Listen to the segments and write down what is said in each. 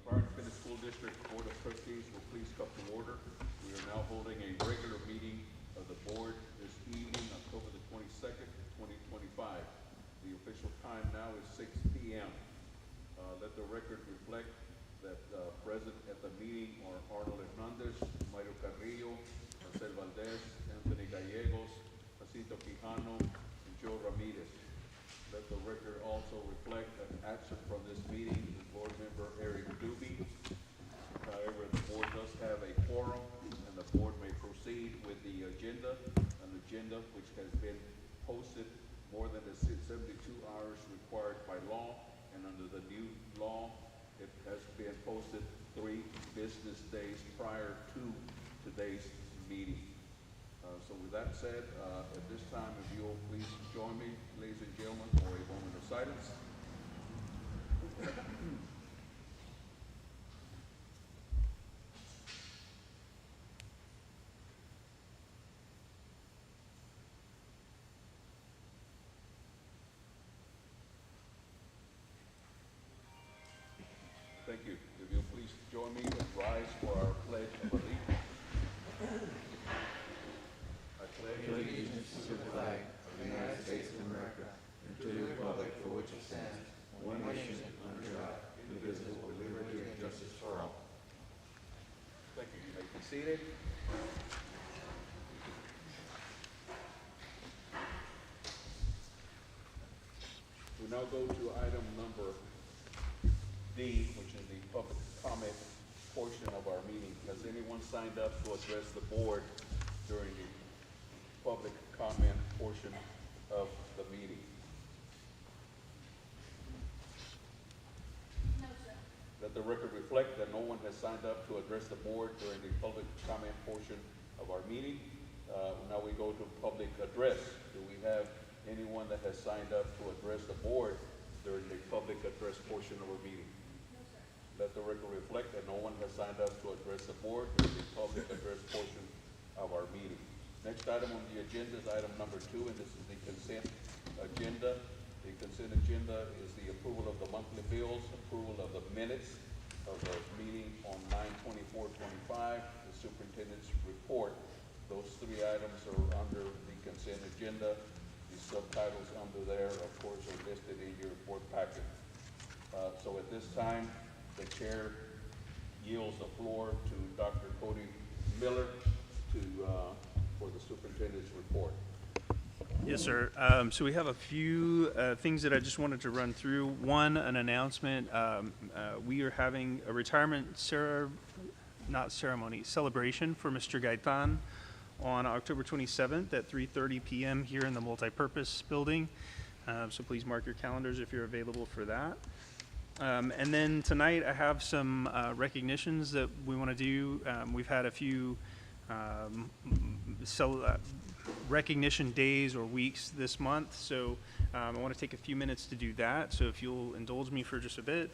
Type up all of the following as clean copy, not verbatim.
Clark County School District Board of Trustees will please come to order. We are now holding a regular meeting of the board this evening, October the 22nd, 2025. The official time now is 6 p.m. Let the record reflect that present at the meeting are Arnold Hernandez, Mario Carrillo, Marcel Valdez, Anthony Gallegos, Jacinto Quijano, and Joe Ramirez. Let the record also reflect that absent from this meeting is board member Eric Duby. However, the board does have a quorum, and the board may proceed with the agenda, an agenda which has been posted more than the 72 hours required by law, and under the new law, it has been posted 3 business days prior to today's meeting. So with that said, at this time, if you'll please join me, ladies and gentlemen, for a moment of silence. Thank you. If you'll please join me and rise for our pledge of allegiance. I pledge Allegiance to the flag of the United States of America and to the republic for which it stands, one nation under God, indivisible, with liberty and justice for all. Thank you. You may be seated. We now go to item number D, which is the public comment portion of our meeting. Has anyone signed up to address the board during the public comment portion of the meeting? No, sir. Let the record reflect that no one has signed up to address the board during the public comment portion of our meeting. Now we go to public address. Do we have anyone that has signed up to address the board during the public address portion of our meeting? No, sir. Let the record reflect that no one has signed up to address the board during the public address portion of our meeting. Next item on the agenda is item number 2, and this is the consent agenda. The consent agenda is the approval of the monthly bills, approval of the minutes of the meeting on 9/24/25, the superintendent's report. Those 3 items are under the consent agenda. The subtitles under there, of course, are listed in your report packet. So at this time, the chair yields the floor to Dr. Cody Miller for the superintendent's report. Yes, sir. So we have a few things that I just wanted to run through. One, an announcement. We are having a retirement celebration for Mr. Gaitan on October 27th at 3:30 p.m. here in the multipurpose building. So please mark your calendars if you're available for that. And then tonight I have some recognitions that we want to do. We've had a few recognition days or weeks this month, so I want to take a few minutes to do that. So if you'll indulge me for just a bit,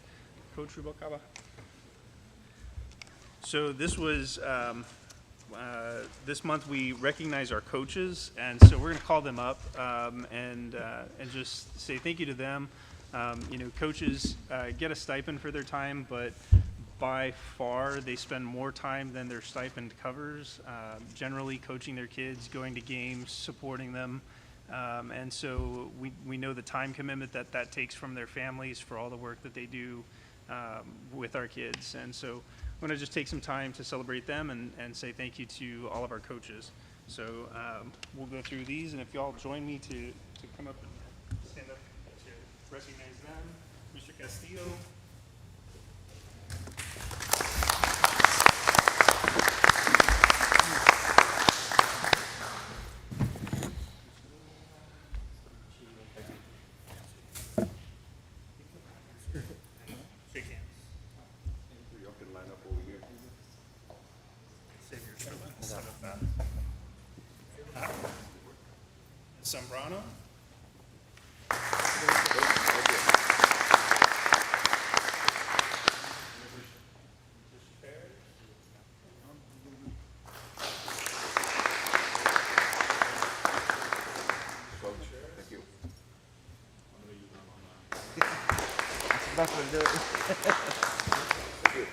Coach Rubalcaba. So this was this month we recognize our coaches, and so we're going to call them up and just say thank you to them. Coaches get a stipend for their time, but by far they spend more time than their stipend covers, generally coaching their kids, going to games, supporting them. And so we know the time commitment that takes from their families for all the work that they do with our kids. And so I'm going to just take some time to celebrate them and say thank you to all of our coaches. So we'll go through these, and if y'all join me to come up and stand up to recognize them. Mr. Castillo. Shake hands. Y'all can line up over here. Save your son of that. Zambrano. Thank you. That's what I do. Thank you.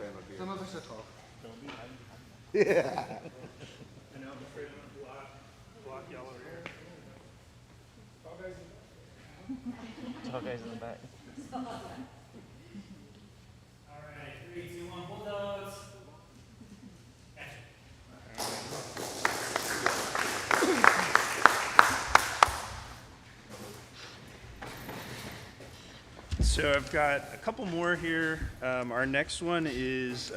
stand up here. Some of us are tall. I know, I'm afraid I'm gonna block y'all over here. Tall guys in the back. All right, 3, 2, 1, Bulldogs. So I've got a couple more here. Our next one is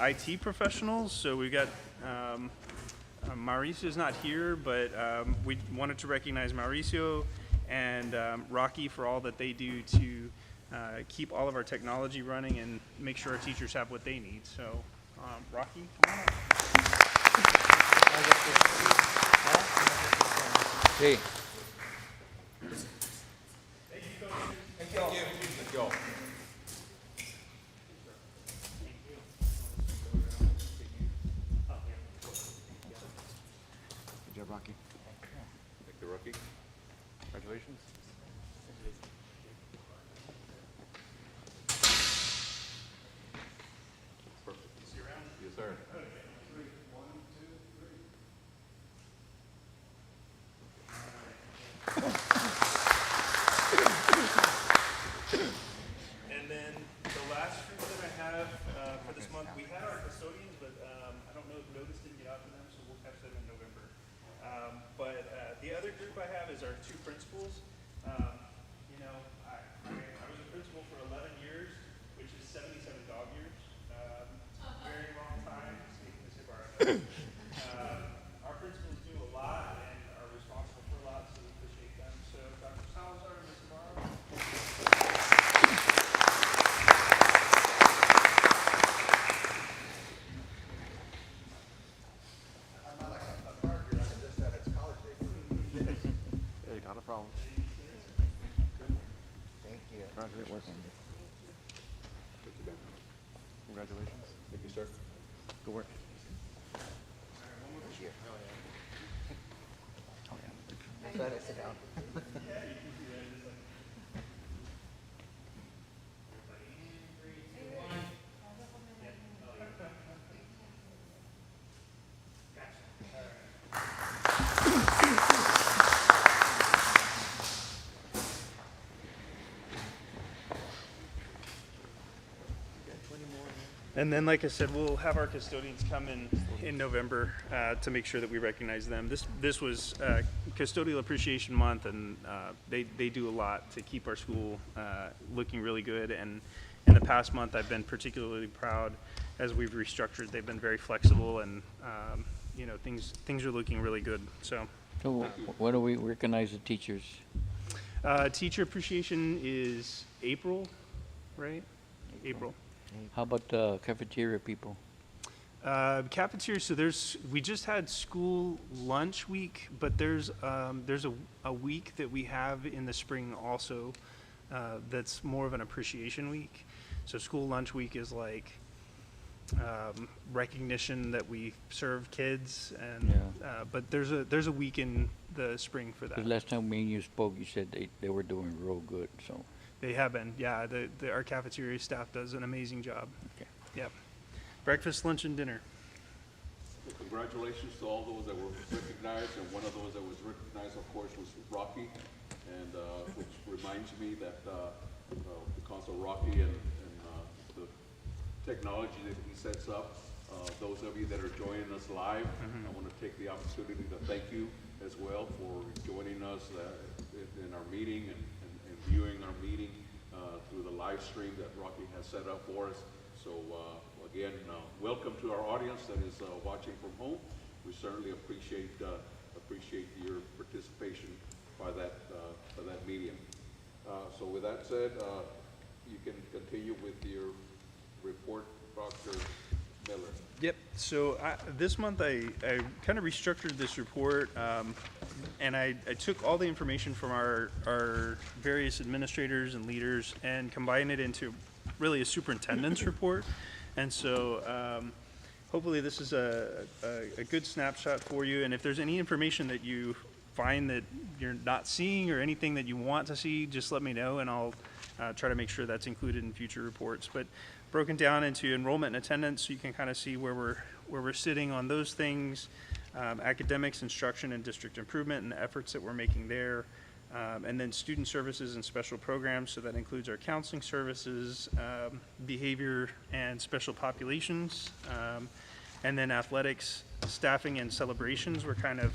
IT professionals. So we've got Mauricio's not here, but we wanted to recognize Mauricio and Rocky for all that they do to keep all of our technology running and make sure our teachers have what they need. So Rocky, come on up. Hey. Good job, Rocky. Thank you, Rocky. Congratulations. Perfect. Yes, sir. And then the last group that I have for this month, we had our custodians, but I don't know if notice didn't get out to them, so we'll catch them in November. But the other group I have is our 2 principals. You know, I was a principal for 11 years, which is 77 dog years. Very long time. Our principals do a lot and are responsible for a lot, so we appreciate them. So Dr. Salazar and Ms. Navarro. Hey, not a problem. Thank you. Congratulations. Thank you, Ben. Congratulations. Thank you, sir. Good work. Sit down. And then, like I said, we'll have our custodians come in November to make sure that we recognize them. This was Custodial Appreciation Month, and they do a lot to keep our school looking really good. And in the past month, I've been particularly proud as we've restructured. They've been very flexible, and you know, things are looking really good. So, So when do we recognize the teachers? Teacher Appreciation is April, right? April. How about the cafeteria people? Cafeteria. So we just had school lunch week, but there's a week that we have in the spring also that's more of an appreciation week. So school lunch week is like recognition that we serve kids, and but there's a week in the spring for that. Because last time me and you spoke, you said they were doing real good, so. They have been, yeah. Our cafeteria staff does an amazing job. Okay. Yep. Breakfast, lunch, and dinner. Well, congratulations to all those that were recognized, and one of those that was recognized, of course, was Rocky, and which reminds me that because of Rocky and the technology that he sets up, those of you that are joining us live, I want to take the opportunity to thank you as well for joining us in our meeting and viewing our meeting through the live stream that Rocky has set up for us. So again, welcome to our audience that is watching from home. We certainly appreciate your participation by that medium. So with that said, you can continue with your report, Dr. Miller. Yep. So this month I kind of restructured this report, and I took all the information from our various administrators and leaders and combined it into really a superintendent's report. And so hopefully this is a good snapshot for you. And if there's any information that you find that you're not seeing or anything that you want to see, just let me know, and I'll try to make sure that's included in future reports. But broken down into enrollment and attendance, so you can kind of see where we're sitting on those things, academics, instruction, and district improvement, and the efforts that we're making there. And then student services and special programs, so that includes our counseling services, behavior and special populations, and then athletics, staffing, and celebrations were kind of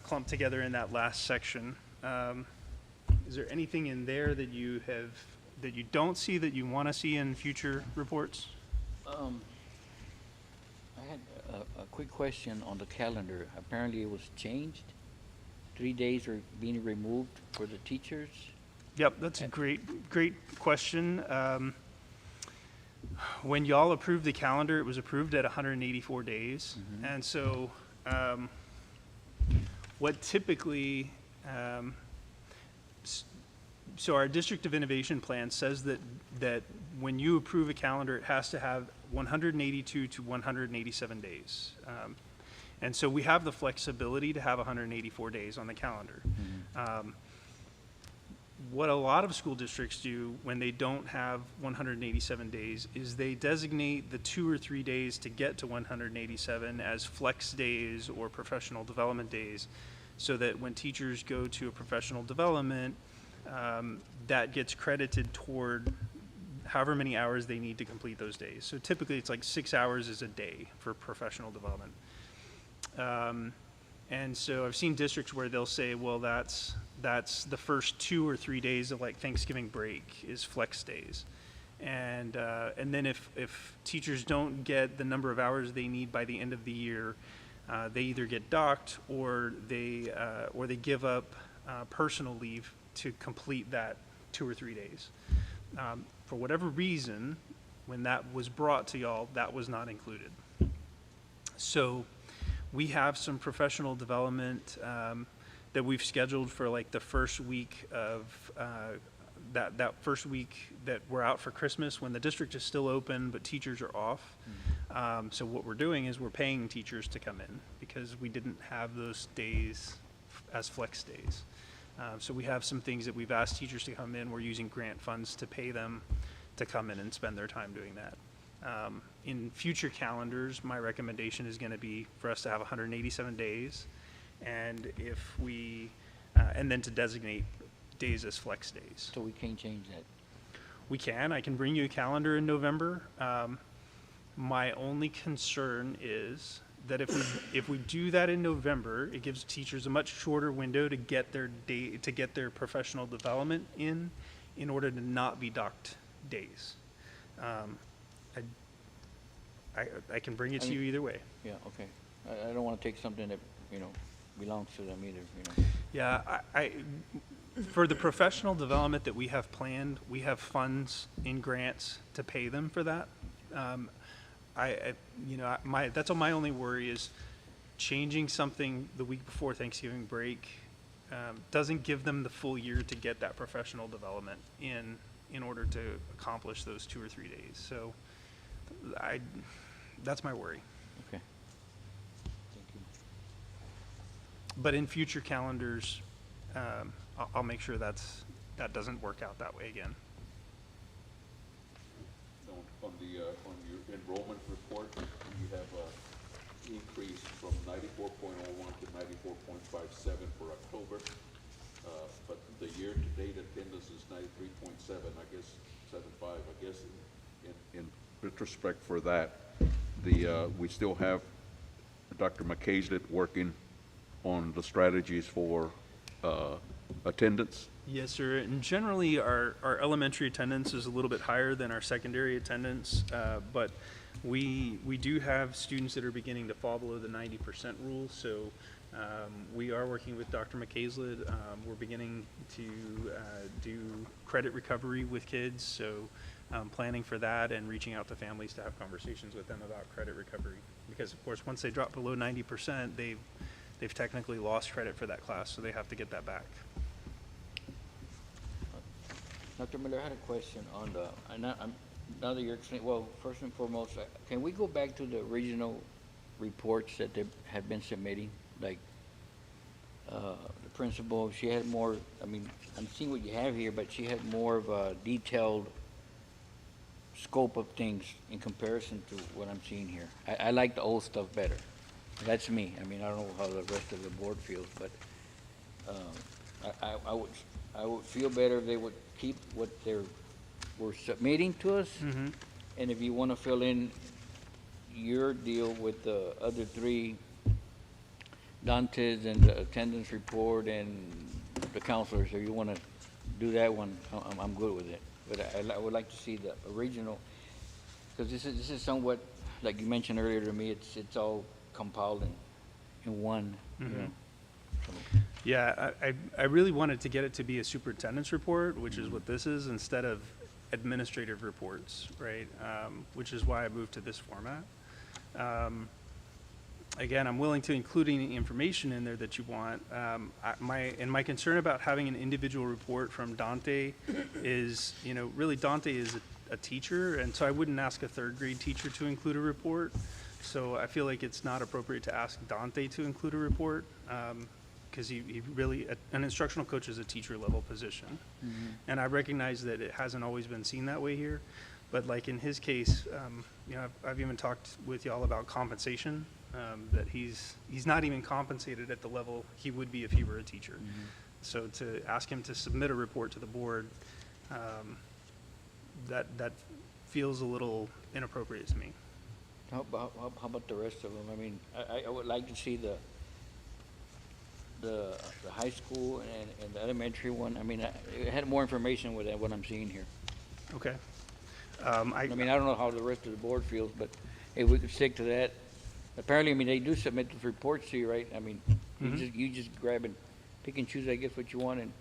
clumped together in that last section. Is there anything in there that you don't see that you want to see in future reports? I had a quick question on the calendar. Apparently it was changed. 3 days are being removed for the teachers. Yep, that's a great question. When y'all approved the calendar, it was approved at 184 days. And so what typically, so our District of Innovation plan says that when you approve a calendar, it has to have 182 to 187 days. And so we have the flexibility to have 184 days on the calendar. What a lot of school districts do when they don't have 187 days is they designate the 2 or 3 days to get to 187 as flex days or professional development days, so that when teachers go to a professional development, that gets credited toward however many hours they need to complete those days. So typically it's like 6 hours is a day for professional development. And so I've seen districts where they'll say, well, that's the first 2 or 3 days of like Thanksgiving break is flex days. And then if teachers don't get the number of hours they need by the end of the year, they either get docked or they give up personal leave to complete that 2 or 3 days. For whatever reason, when that was brought to y'all, that was not included. So we have some professional development that we've scheduled for like the first week of that first week that we're out for Christmas, when the district is still open but teachers are off. So what we're doing is we're paying teachers to come in because we didn't have those days as flex days. So we have some things that we've asked teachers to come in. We're using grant funds to pay them to come in and spend their time doing that. In future calendars, my recommendation is going to be for us to have 187 days, and if we, and then to designate days as flex days. So we can't change that. We can. I can bring you a calendar in November. My only concern is that if we do that in November, it gives teachers a much shorter window to get their professional development in order to not be docked days. I can bring it to you either way. Yeah, okay. I don't want to take something that, belongs to them either, Yeah, for the professional development that we have planned, we have funds in grants to pay them for that. That's my only worry is changing something the week before Thanksgiving break doesn't give them the full year to get that professional development in order to accomplish those 2 or 3 days. So that's my worry. Okay. Thank you. But in future calendars, I'll make sure that doesn't work out that way again. On your enrollment report, you have increase from 94.01 to 94.57 for October. But the year-to-date attendance is 93.7, I guess, 75. I guess in retrospect for that, we still have Dr. McKayslett working on the strategies for attendance. Yes, sir. And generally, our elementary attendance is a little bit higher than our secondary attendance, but we do have students that are beginning to fall below the 90% rule. So we are working with Dr. McKayslett. We're beginning to do credit recovery with kids. So planning for that and reaching out to families to have conversations with them about credit recovery. Because of course, once they drop below 90%, they've technically lost credit for that class, so they have to get that back. Dr. Miller, I had a question on now that you're explaining, well, first and foremost, can we go back to the original reports that they had been submitting? Like, the principal, she had more, I'm seeing what you have here, but she had more of a detailed scope of things in comparison to what I'm seeing here. I like the old stuff better. That's me. I mean, I don't know how the rest of the board feels, but I would feel better if they would keep what were submitting to us. Mhm. And if you want to fill in your deal with the other three, Dante's and the attendance report and the counselors, if you want to do that one, I'm good with it. But I would like to see the original, because this is somewhat, like you mentioned earlier to me, it's all compiled in one, you know. So, Yeah, I really wanted to get it to be a superintendent's report, which is what this is, instead of administrative reports, right? Which is why I moved to this format. Again, I'm willing to include any information in there that you want. My concern about having an individual report from Dante is, you know, really Dante is a teacher, and so I wouldn't ask a third grade teacher to include a report. So I feel like it's not appropriate to ask Dante to include a report, because he really, an instructional coach is a teacher level position. And I recognize that it hasn't always been seen that way here, but like in his case, you know, I've even talked with y'all about compensation, that he's not even compensated at the level he would be if he were a teacher. So to ask him to submit a report to the board, that feels a little inappropriate to me. How about the rest of them? I mean, I would like to see the high school and the elementary one. I mean, it had more information with what I'm seeing here. Okay. I mean, I don't know how the rest of the board feels, but if we could stick to that. Apparently, I mean, they do submit the reports to you, right? I mean, you just grab and pick and choose, I guess, what you want, and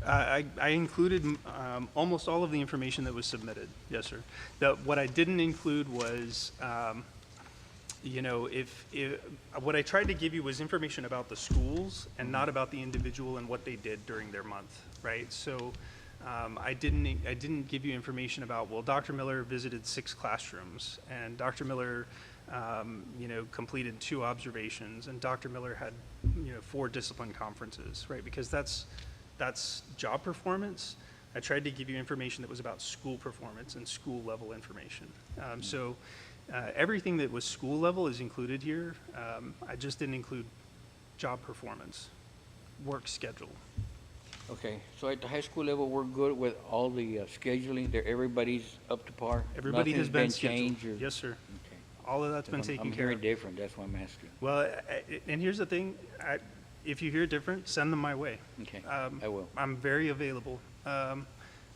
I included almost all of the information that was submitted. Yes, sir. What I didn't include was, you know, if what I tried to give you was information about the schools and not about the individual and what they did during their month, right? So I didn't give you information about, well, Dr. Miller visited 6 classrooms, and Dr. Miller, you know, completed 2 observations, and Dr. Miller had, you know, 4 discipline conferences, right? Because that's job performance. I tried to give you information that was about school performance and school level information. So everything that was school level is included here. I just didn't include job performance, work schedule. okay. So at the high school level, we're good with all the scheduling. Everybody's up to par. Everybody has been Nothing's scheduled. changed. Or, Yes, sir. okay. All of that's been taken I'm care hearing of. different. That's why I'm asking. Well, and here's the thing, if you hear different, send them my way. Okay, I will. I'm very available.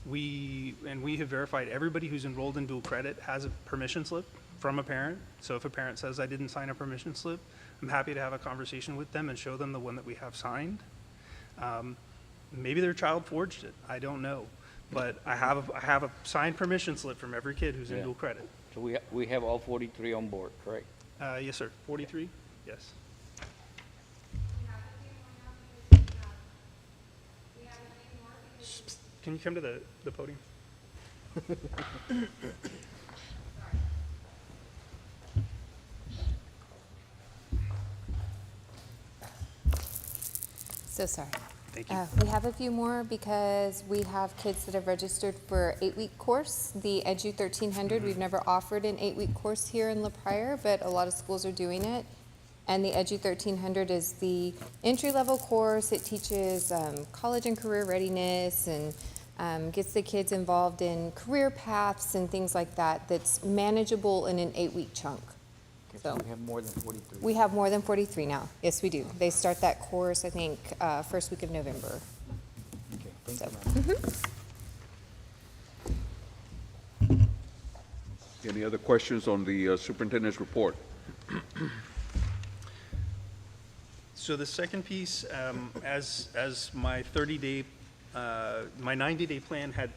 We have verified everybody who's enrolled in dual credit has a permission slip from a parent. So if a parent says, I didn't sign a permission slip, I'm happy to have a conversation with them and show them the one that we have signed. Maybe their child forged it, I don't know. But I have a signed permission slip from every kid who's in Yeah. dual credit. So we have all 43 on board, correct? Yes, sir. 43? Yes. Can you come to the podium? So sorry. Thank you. We have a few more because we have kids that have registered for 8-week course. The Edu 1300, we've never offered an 8-week course here in La Pryor, but a lot of schools are doing it. And the Edu 1300 is the entry-level course. It teaches college and career readiness and gets the kids involved in career paths and things like that. That's manageable in an 8-week chunk. Okay, So- we have more than 43. We have more than 43 now. Yes, we do. They start that course, I think, first week of November. Okay, thank So, you, ma'am. Any other questions on the superintendent's report? So the second piece, as my 30-day, my 90-day plan had,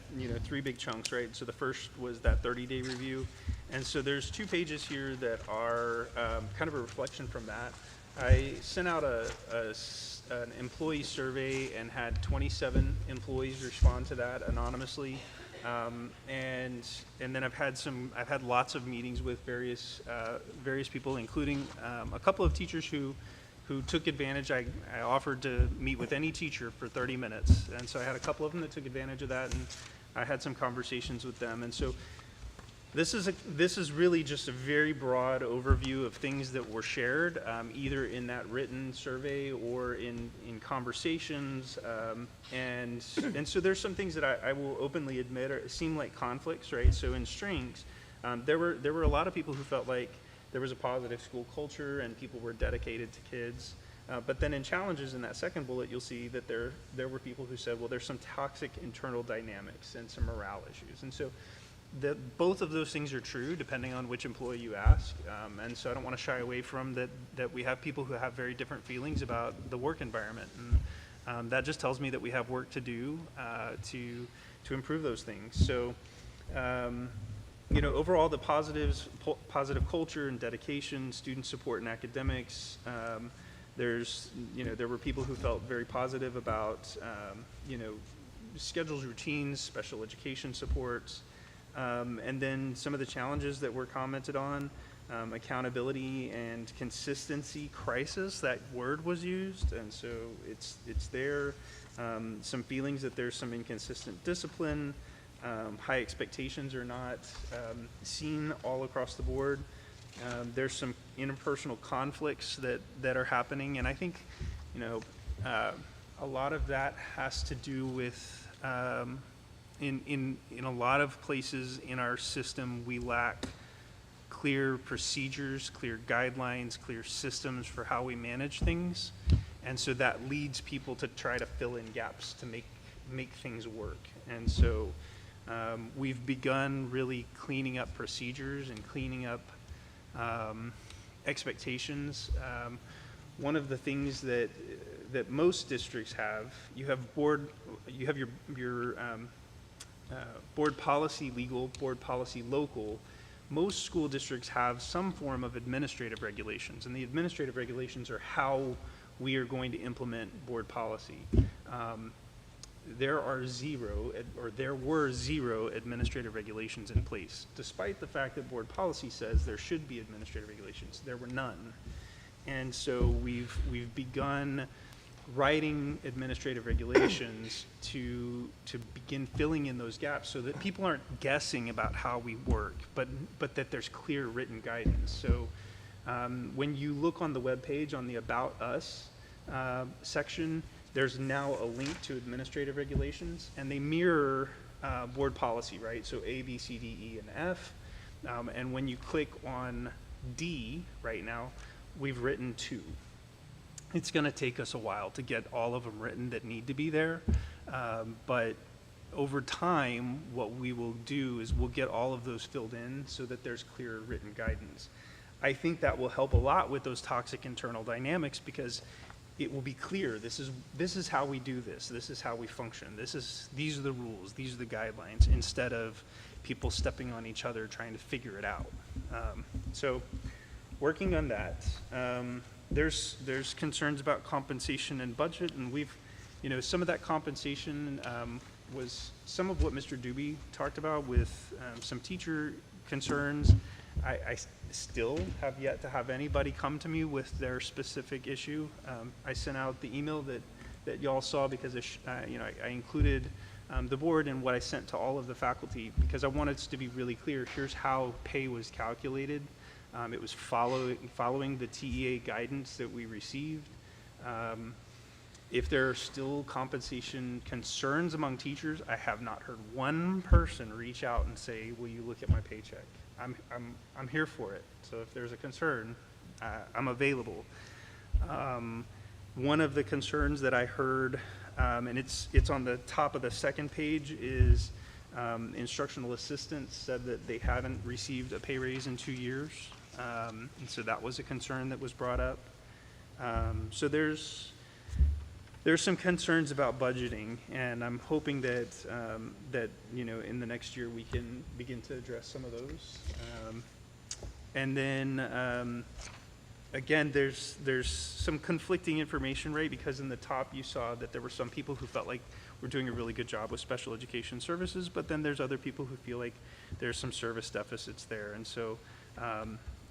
3 big chunks, right? So the first was that 30-day review. And so there's 2 pages here that are kind of a reflection from that. I sent out an employee survey and had 27 employees respond to that anonymously. And then I've had lots of meetings with various people, including a couple of teachers who took advantage. I offered to meet with any teacher for 30 minutes. And so I had a couple of them that took advantage of that, and I had some conversations with them. And so This is really just a very broad overview of things that were shared, either in that written survey or in conversations. And so there's some things that I will openly admit seem like conflicts, right? So in strengths, there were a lot of people who felt like there was a positive school culture and people were dedicated to kids. But then in challenges, in that second bullet, you'll see that there were people who said, well, there's some toxic internal dynamics and some morale issues. And so both of those things are true depending on which employee you ask. And so I don't want to shy away from that we have people who have very different feelings about the work environment. And that just tells me that we have work to do to improve those things. So, overall, the positives, positive culture and dedication, student support and academics. There were people who felt very positive about, schedules, routines, special education supports. And then some of the challenges that were commented on, accountability and consistency crisis, that word was used, and so it's there. Some feelings that there's some inconsistent discipline, high expectations are not seen all across the board. There's some interpersonal conflicts that are happening, and I think, a lot of that has to do with in a lot of places in our system, we lack clear procedures, clear guidelines, clear systems for how we manage things. And so that leads people to try to fill in gaps to make things work. And so we've begun really cleaning up procedures and cleaning up expectations. One of the things that most districts have, you have your board policy legal, board policy local. Most school districts have some form of administrative regulations, and the administrative regulations are how we are going to implement board policy. There were zero administrative regulations in place, despite the fact that board policy says there should be administrative regulations. There were none. And so we've begun writing administrative regulations to begin filling in those gaps so that people aren't guessing about how we work, but that there's clear written guidance. So when you look on the webpage on the About Us section, there's now a link to administrative regulations, and they mirror board policy, right? So A, B, C, D, E, and F. And when you click on D right now, we've written 2. It's going to take us a while to get all of them written that need to be there. But over time, what we will do is we'll get all of those filled in so that there's clear written guidance. I think that will help a lot with those toxic internal dynamics because it will be clear, this is how we do this is how we function, these are the rules, these are the guidelines, instead of people stepping on each other trying to figure it out. So working on that. There's concerns about compensation and budget, and we've, some of that compensation was some of what Mr. Doobie talked about with some teacher concerns. I still have yet to have anybody come to me with their specific issue. I sent out the email that y'all saw because I included the board in what I sent to all of the faculty because I wanted us to be really clear. Here's how pay was calculated. It was following the TEA guidance that we received. If there are still compensation concerns among teachers, I have not heard one person reach out and say, will you look at my paycheck? I'm here for it. So if there's a concern, I'm available. One of the concerns that I heard, and it's on the top of the second page, is instructional assistants said that they haven't received a pay raise in 2 years. And so that was a concern that was brought up. So there's some concerns about budgeting, and I'm hoping that in the next year we can begin to address some of those. And then again, there's some conflicting information, right? Because in the top you saw that there were some people who felt like we're doing a really good job with special education services, but then there's other people who feel like there's some service deficits there, and so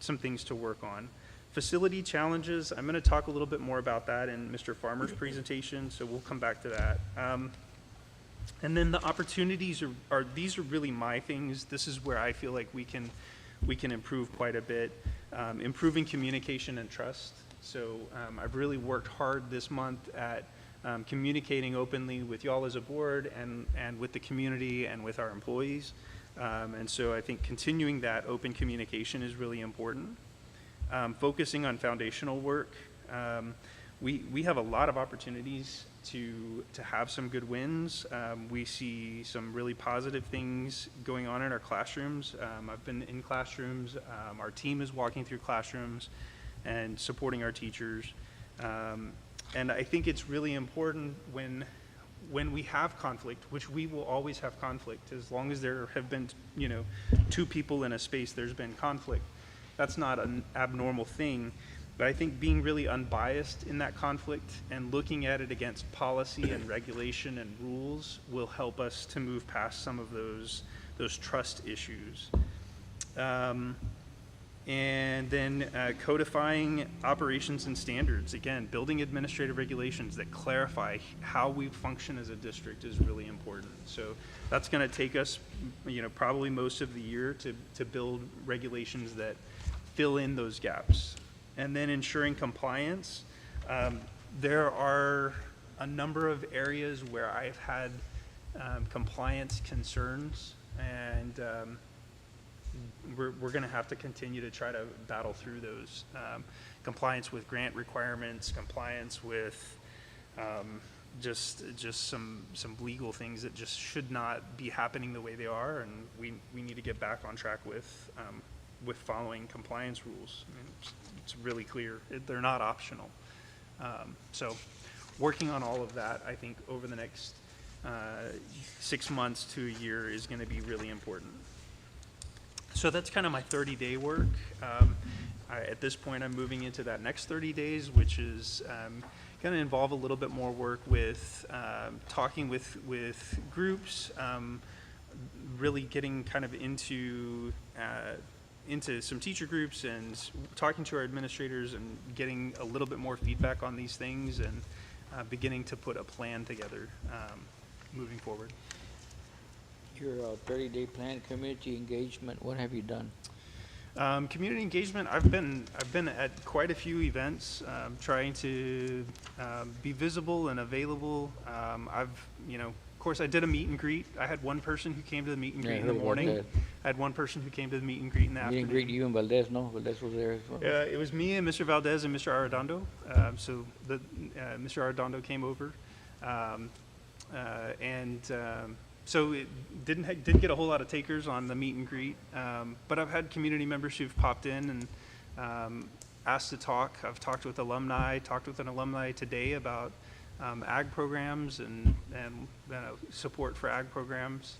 some things to work on. Facility challenges, I'm going to talk a little bit more about that in Mr. Farmer's presentation, so we'll come back to that. And then the opportunities these are really my things. This is where I feel like we can improve quite a bit. Improving communication and trust. So I've really worked hard this month at communicating openly with y'all as a board and with the community and with our employees. And so I think continuing that open communication is really important. Focusing on foundational work. We have a lot of opportunities to have some good wins. We see some really positive things going on in our classrooms. I've been in classrooms. Our team is walking through classrooms and supporting our teachers. And I think it's really important when we have conflict, which we will always have conflict, as long as there have been, two people in a space, there's been conflict. That's not an abnormal thing. But I think being really unbiased in that conflict and looking at it against policy and regulation and rules will help us to move past some of those trust issues. And then codifying operations and standards. Again, building administrative regulations that clarify how we function as a district is really important. So that's going to take us, probably most of the year to build regulations that fill in those gaps. And then ensuring compliance. There are a number of areas where I've had compliance concerns, and we're going to have to continue to try to battle through those. Compliance with grant requirements, compliance with just some legal things that just should not be happening the way they are, and we need to get back on track with following compliance rules. I mean, it's really clear. They're not optional. So working on all of that, I think, over the next 6 months to a year is going to be really important. So that's kind of my 30-day work. At this point, I'm moving into that next 30 days, which is going to involve a little bit more work with talking with groups, really getting kind of into some teacher groups and talking to our administrators and getting a little bit more feedback on these things and beginning to put a plan together moving forward. Your 30-day plan, community engagement, what have you done? Community engagement, I've been at quite a few events, trying to be visible and available. Of course, I did a meet and greet. I had one person who came to the meet and greet in the morning. I had one person who came to the meet and greet in the afternoon. Meet and greet you and Valdez, no? Valdez was there as well? It was me and Mr. Valdez and Mr. Arredondo. So Mr. Arredondo came over. So it didn't get a whole lot of takers on the meet and greet, but I've had community members who've popped in and asked to talk. I've talked with an alumni today about ag programs and support for ag programs.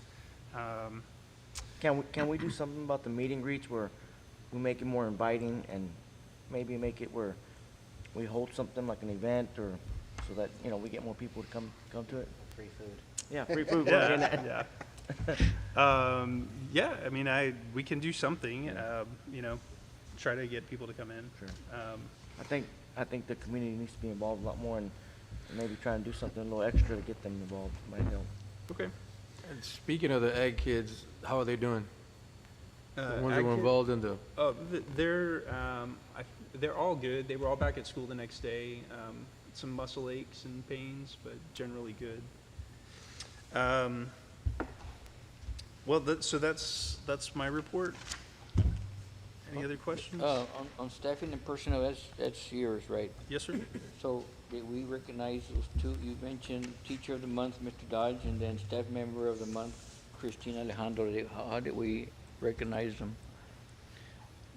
Can we do something about the meet and greets where we make it more inviting and maybe make it where we hold something like an event or so that, we get more people to come to it? Free food. Yeah, free food. Yeah. I mean, we can do something, try to get people to come in. Sure. I think the community needs to be involved a lot more and maybe try and do something a little extra to get them involved. Might help. Okay. And speaking of the ag kids, how are they doing? The ones that Ag were kid- involved in the, They're all good. They were all back at school the next day. Some muscle aches and pains, but generally good. So that's my report. Any other questions? On staffing and personnel, that's yours, right? Yes, sir. So did we recognize those two? You mentioned Teacher of the Month, Mr. Dodge, and then Staff Member of the Month, Christina Alejandro. How did we recognize them?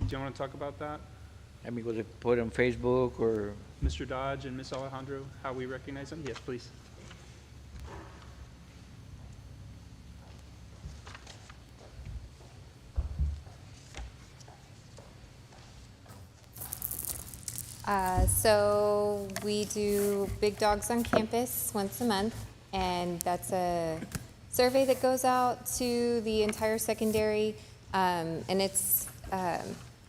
Do you want to talk about that? I mean, was it put on Facebook or? Mr. Dodge and Miss Alejandro, how we recognize them? Yes, please. So we do Big Dogs on Campus once a month, and that's a survey that goes out to the entire secondary, and it's,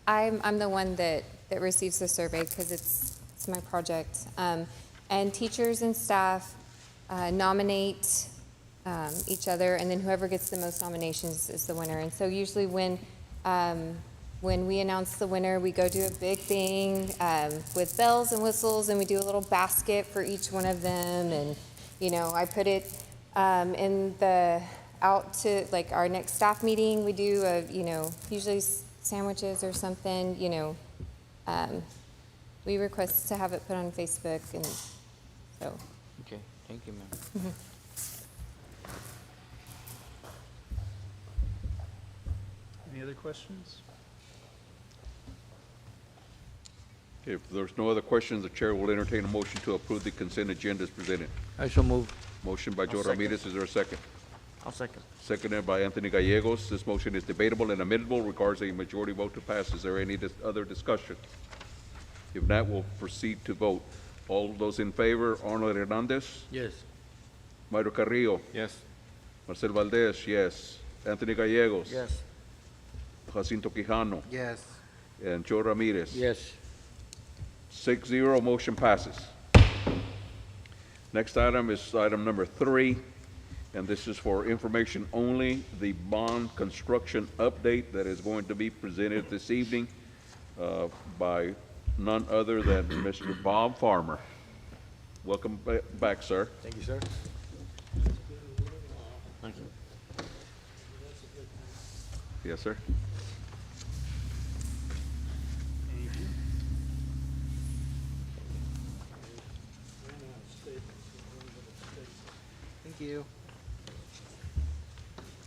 I'm the one that receives the survey because it's my project. And teachers and staff nominate each other, and then whoever gets the most nominations is the winner. And so usually when we announce the winner, we go do a big thing with bells and whistles, and we do a little basket for each one of them. And, you know, I put it out to, like, our next staff meeting. We do, usually sandwiches or something, we request to have it put on Facebook, and so. Okay, thank you, ma'am. Any other questions? If there's no other questions, the chair will entertain a motion to approve the consent agenda as presented. I shall move. Motion by Joe I'll second. Ramirez, is there a second? I'll second. Seconded by Anthony Gallegos. This motion is debatable and amendable, requires a majority vote to pass. Is there any other discussion? If not, we'll proceed to vote. All those in favor, Arnold Hernandez, Yes. Mario Carrillo, Yes. Marcel Valdez, yes. Anthony Gallegos. Yes. Jacinto Quijano, Yes. and Joe Ramirez. Yes. 6-0, motion passes. Next item is item number 3, and this is for information only, the bond construction update that is going to be presented this evening by none other than Mr. Bob Farmer. Welcome back, sir. Thank you, sir. Thank you. Yes, sir. Thank you. Thank you.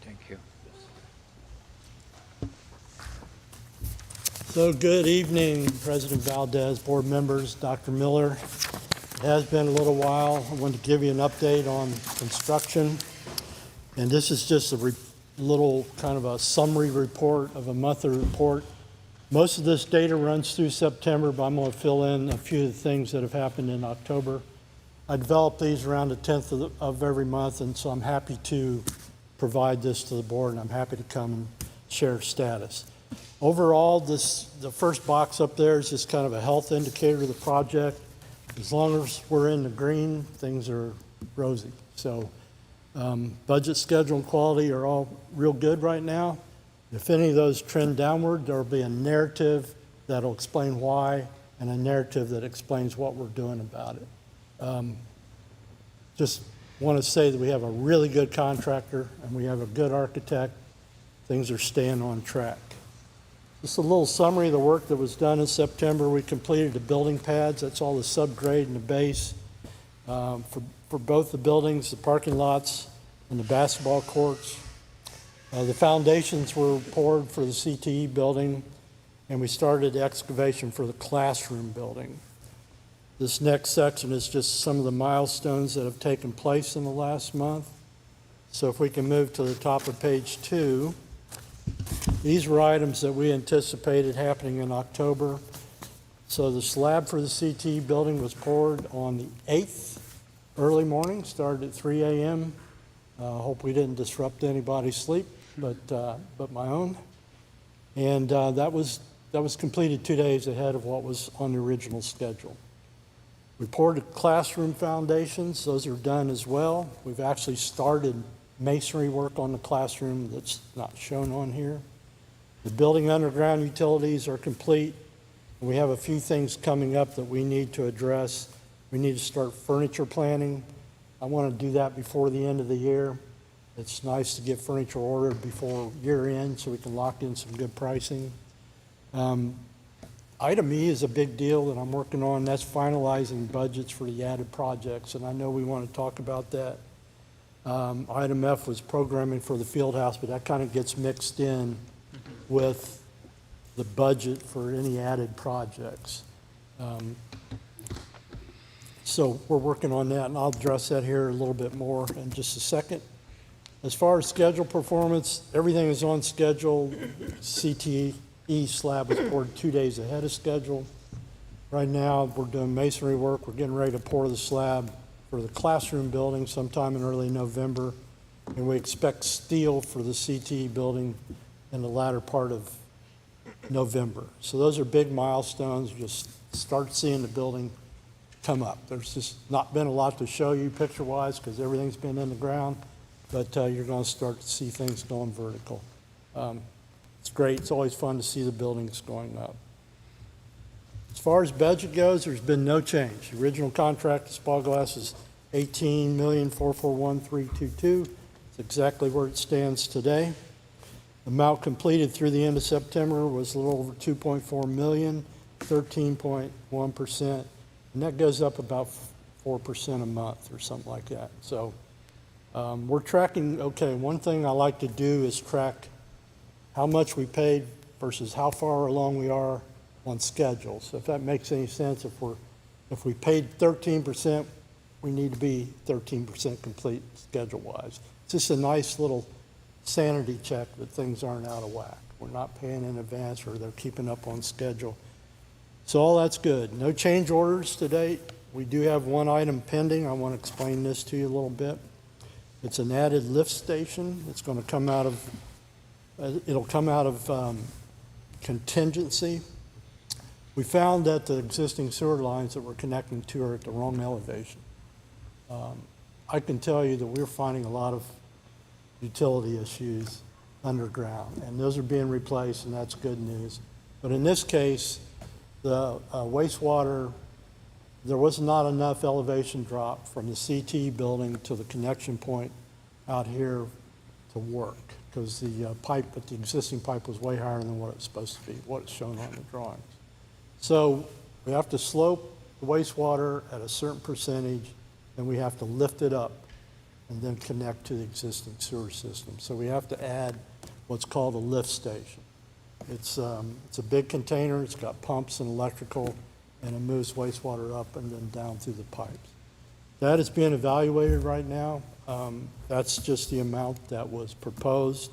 Thank you. So, good evening, President Valdez, board members, Dr. Miller. It has been a little while. I wanted to give you an update on construction. And this is just a little kind of a summary report of a monthly report. Most of this data runs through September, but I'm going to fill in a few of the things that have happened in October. I develop these around the 10th of every month, and so I'm happy to provide this to the board, and I'm happy to come and share status. Overall, the first box up there is just kind of a health indicator of the project. As long as we're in the green, things are rosy. So budget, schedule, and quality are all real good right now. If any of those trend downward, there'll be a narrative that'll explain why, and a narrative that explains what we're doing about it. Just want to say that we have a really good contractor, and we have a good architect. Things are staying on track. Just a little summary of the work that was done in September. We completed the building pads. That's all the subgrade and the base for both the buildings, the parking lots, and the basketball courts. The foundations were poured for the CTE building, and we started excavation for the classroom building. This next section is just some of the milestones that have taken place in the last month. So if we can move to the top of page 2. These were items that we anticipated happening in October. So the slab for the CTE building was poured on the 8th, early morning, started at 3 a.m. Hope we didn't disrupt anybody's sleep, but my own. And that was completed 2 days ahead of what was on the original schedule. We poured the classroom foundations. Those are done as well. We've actually started masonry work on the classroom that's not shown on here. The building underground utilities are complete. We have a few things coming up that we need to address. We need to start furniture planning. I want to do that before the end of the year. It's nice to get furniture ordered before year end so we can lock in some good pricing. Item E is a big deal that I'm working on. That's finalizing budgets for the added projects, and I know we want to talk about that. Item F was programming for the field house, but that kind of gets mixed in with the budget for any added projects. So we're working on that, and I'll address that here a little bit more in just a second. As far as schedule performance, everything is on schedule. CTE slab was poured 2 days ahead of schedule. Right now, we're doing masonry work. We're getting ready to pour the slab for the classroom building sometime in early November. And we expect steel for the CTE building in the latter part of November. So those are big milestones. You'll start seeing the building come up. There's just not been a lot to show you picture-wise because everything's been in the ground. but you're going to start to see things going vertical. It's great. It's always fun to see the buildings going up. As far as budget goes, there's been no change. The original contract to Spyglass is $18,441,322. It's exactly where it stands today. The amount completed through the end of September was a little over $2.4 million, 13.1%, and that goes up about 4% a month or something like that. So we're tracking okay. One thing I like to do is track how much we paid versus how far along we are on schedule. So if that makes any sense, if we paid 13%, we need to be 13% complete schedule-wise. It's just a nice little sanity check that things aren't out of whack. We're not paying in advance, or they're keeping up on schedule. So all that's good. No change orders to date. We do have one item pending. I want to explain this to you a little bit. It's an added lift station. It's going to come out of, it'll come out of contingency. We found that the existing sewer lines that we're connecting to are at the wrong elevation. I can tell you that we're finding a lot of utility issues underground, and those are being replaced, and that's good news. But in this case, the wastewater, there was not enough elevation drop from the CT building to the connection point out here to work, because the pipe, but the existing pipe was way higher than what it's supposed to be, what it's shown on the drawings. So we have to slope the wastewater at a certain percentage, and we have to lift it up and then connect to the existing sewer system. So we have to add what's called a lift station. It's a big container. It's got pumps and electrical, and it moves wastewater up and then down through the pipes. That is being evaluated right now. That's just the amount that was proposed,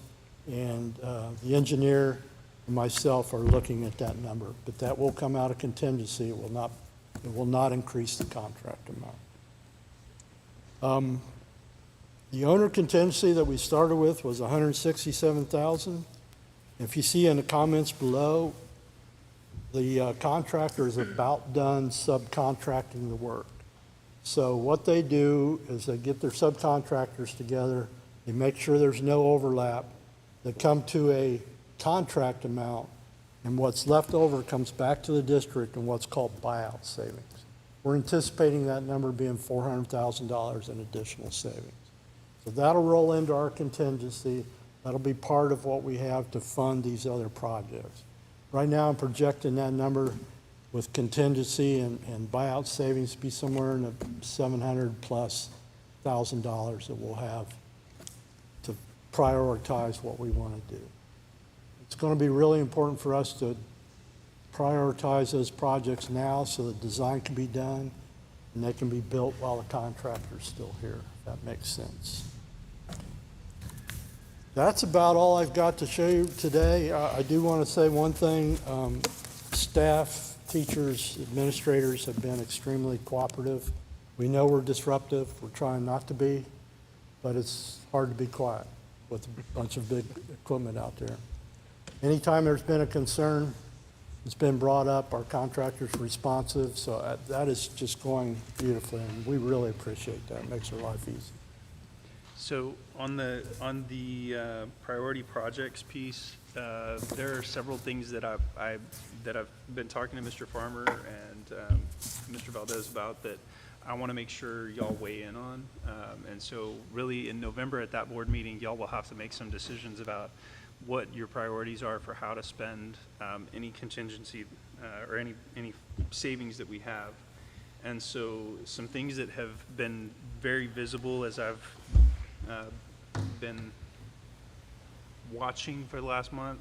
and the engineer and myself are looking at that number, but that will come out of contingency. It will not increase the contract amount. The owner contingency that we started with was $167,000. If you see in the comments below, the contractor is about done subcontracting the work. So what they do is they get their subcontractors together, they make sure there's no overlap, they come to a contract amount, and what's left over comes back to the district in what's called buyout savings. We're anticipating that number being $400,000 in additional savings. So that'll roll into our contingency. That'll be part of what we have to fund these other projects. Right now, I'm projecting that number with contingency and buyout savings to be somewhere in the $700,000+ that we'll have to prioritize what we want to do. It's going to be really important for us to prioritize those projects now so the design can be done and they can be built while the contractor's still here, if that makes sense. That's about all I've got to show you today. I do want to say one thing. Staff, teachers, administrators have been extremely cooperative. We know we're disruptive. We're trying not to be, but it's hard to be quiet with a bunch of big equipment out there. Anytime there's been a concern, it's been brought up. Our contractor's responsive, so that is just going beautifully, and we really appreciate that. It makes our life easy. So on the priority projects piece, there are several things that I've been talking to Mr. Farmer and Mr. Valdez about that I want to make sure y'all weigh in on. And so really in November at that board meeting, y'all will have to make some decisions about what your priorities are for how to spend any contingency or any savings that we have. And so some things that have been very visible as I've been watching for the last month.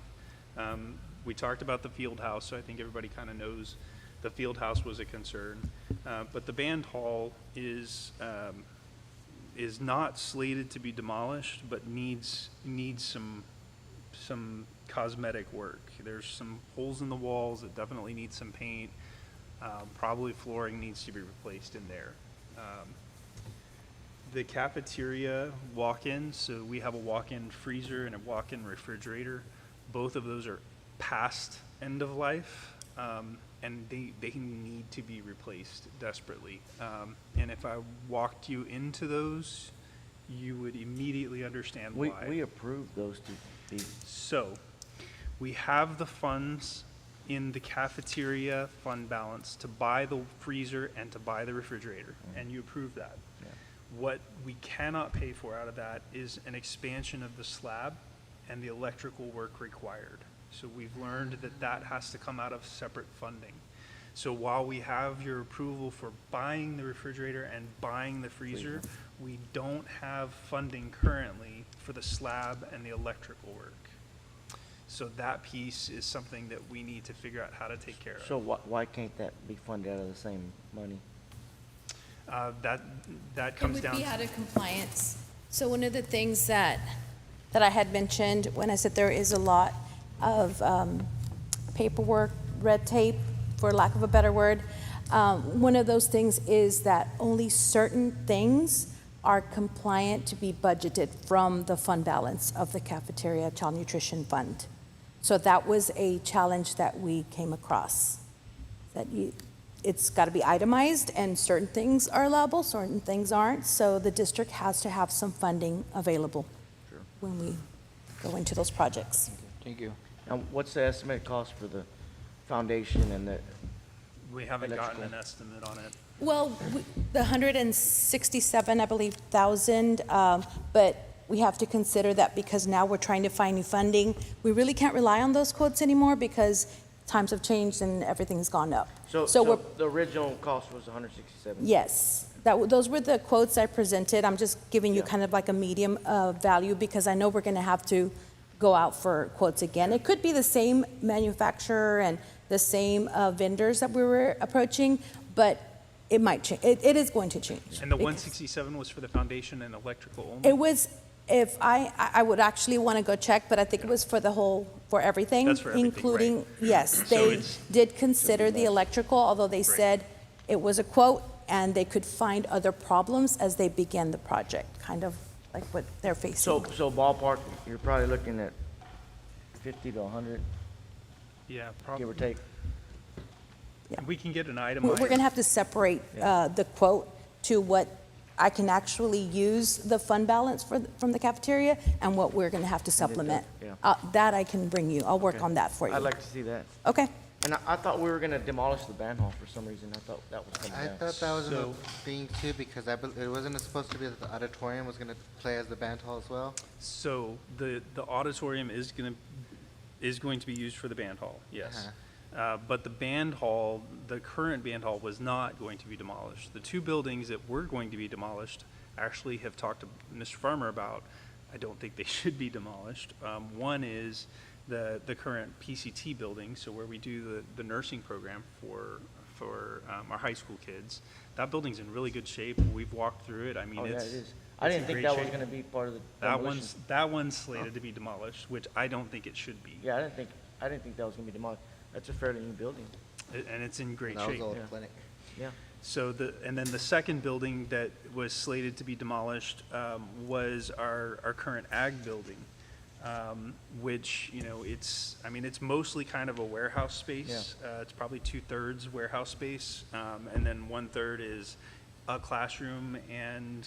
We talked about the field house, so I think everybody kind of knows the field house was a concern. But the band hall is not slated to be demolished, but needs some cosmetic work. There's some holes in the walls that definitely need some paint. Probably flooring needs to be replaced in there. The cafeteria walk-in, so we have a walk-in freezer and a walk-in refrigerator. Both of those are past end of life, and they need to be replaced desperately. And if I walked you into those, you would immediately understand We why. approved those to be, So, we have the funds in the cafeteria fund balance to buy the freezer and to buy the refrigerator, and you approved that. Yeah. What we cannot pay for out of that is an expansion of the slab and the electrical work required. So we've learned that that has to come out of separate funding. So while we have your approval for buying the refrigerator and buying the freezer, we don't have funding currently for the slab and the electrical work. So that piece is something that we need to figure out how to take care of. so why can't that be funded out of the same money? That comes down It would be to. out of compliance. So one of the things that I had mentioned when I said there is a lot of paperwork, red tape, for lack of a better word, one of those things is that only certain things are compliant to be budgeted from the fund balance of the cafeteria child nutrition fund. So that was a challenge that we came across, that it's got to be itemized, and certain things are allowable, certain things aren't. So the district has to have some funding available when we go into those projects. Thank you. And what's the estimated cost for the foundation and the, We haven't gotten electrical. an estimate on it. Well, the 167, I believe, thousand, but we have to consider that because now we're trying to find new funding, we really can't rely on those quotes anymore because times have changed and everything's gone up. so we're, the original cost was 167? yes, those were the quotes I presented. I'm just giving you Yeah. kind of like a medium value because I know we're going to have to go out for quotes again. It could be the same manufacturer and the same vendors that we were approaching, but it might change. It is going to change. And the because- 167 was for the foundation and electrical only? It was, if I would actually want to go check, but I think it was for the whole, for everything. That's for everything, Including, right. yes, So they it's- did consider the electrical, although they Right. said it was a quote and they could find other problems as they began the project, kind of like what they're facing. So ballpark, you're probably looking at 50 to 100, Yeah, give or probably. take? We can get an We're itemized. going to have to separate the quote to what I can actually use the fund balance from the cafeteria and what we're going to have to supplement. yeah. That I can bring you. I'll work Okay. on that for you. I'd like to see that. Okay. And I thought we were gonna demolish the band hall for some reason. I thought that was coming I down. thought that was in the So- thing too, because it wasn't supposed to be that the auditorium was gonna play as the band hall as well? So the auditorium is going to be used for the band hall, yes. But the band hall, the current band hall was not going to be demolished. The two buildings that were going to be demolished, I actually have talked to Mr. Farmer about. I don't think they should be demolished. One is the current PCT building, so where we do the nursing program for our high school kids. That building's in really good shape. We've walked through it. I mean, Oh, yeah, it's. it is. I it's didn't in think great that was shape. gonna be part of the That demolition. one's slated to be demolished, which I don't think it should be. Yeah, I didn't think that was gonna be demolished. That's a fairly new building. And it's in great That was shape. the old yeah. clinic. Yeah. So and then the second building that was slated to be demolished was our current ag building, which, it's mostly kind of a warehouse space. It's probably 2/3 warehouse space, and then 1/3 is a classroom and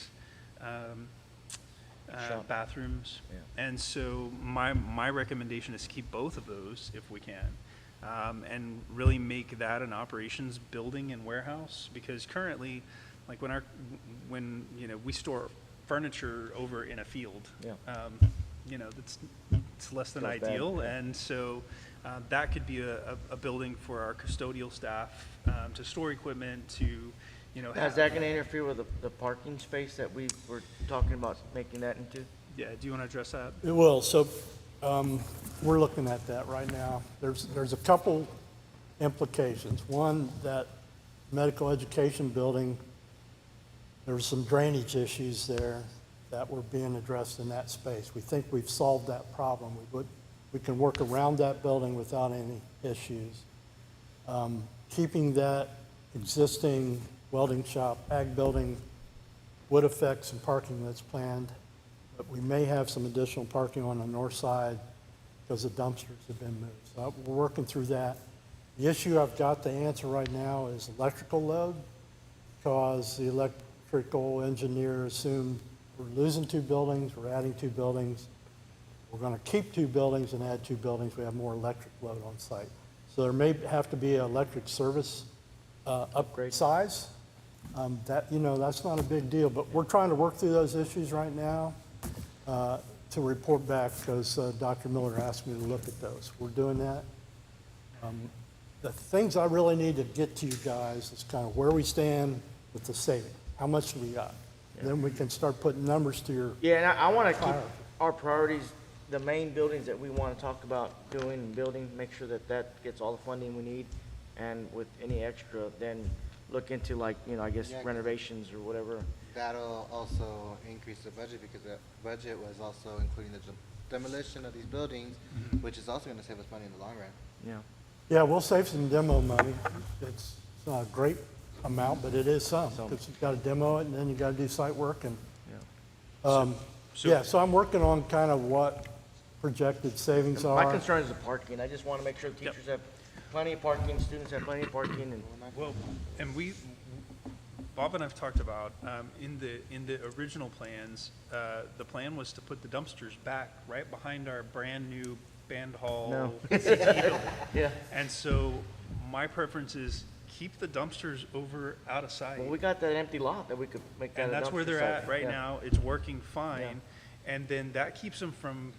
Shop. bathrooms. Yeah. And so my recommendation is to keep both of those if we can. And really make that an operations building and warehouse, because currently, like when we store furniture over in a field. Yeah. It's less than Goes bad, ideal, yeah. and so that could be a building for our custodial staff to store equipment, to, Is that gonna interfere with the parking space that we were talking about making that into? Yeah, do you want to address that? It will. So we're looking at that right now. There's a couple implications. One, that medical education building, there's some drainage issues there that were being addressed in that space. We think we've solved that problem. We can work around that building without any issues. Keeping that existing welding shop, ag building would affect some parking that's planned, but we may have some additional parking on the north side because the dumpsters have been moved. So we're working through that. The issue I've got to answer right now is electrical load, because the electrical engineer assumed we're losing 2 buildings, we're adding 2 buildings. We're going to keep 2 buildings and add 2 buildings. We have more electric load on site. So there may have to be an electric service upgrade size. That, that's not a big deal, but we're trying to work through those issues right now to report back because Dr. Miller asked me to look at those. We're doing that. The things I really need to get to you guys is kind of where we stand with the saving. How much do we got? Then we can start putting numbers to your, Yeah, and I want to keep Priority. our priorities, the main buildings that we want to talk about doing and building, make sure that that gets all the funding we need. And with any extra, then look into like, I guess Yeah. renovations or whatever. That'll also increase the budget because the budget was also including the demolition of these buildings, which is also gonna save us money in the long run. Yeah. yeah, we'll save some demo money. It's not a great amount, but it is some because you've got to demo it and then you got to do site work and Yeah. so I'm working on kind of what projected savings My are. concern is the parking. I just want to make sure teachers have plenty of parking, students have plenty of parking, and Well, and Bob and I've talked about, in the original plans, the plan was to put the dumpsters back right behind our brand-new band hall. No. field. yeah. And so my preference is keep the dumpsters over out of sight. Well, we got that empty lot that we could make that And a that's where dumpster they're site. at right Yeah. now. It's working fine. And then that keeps them from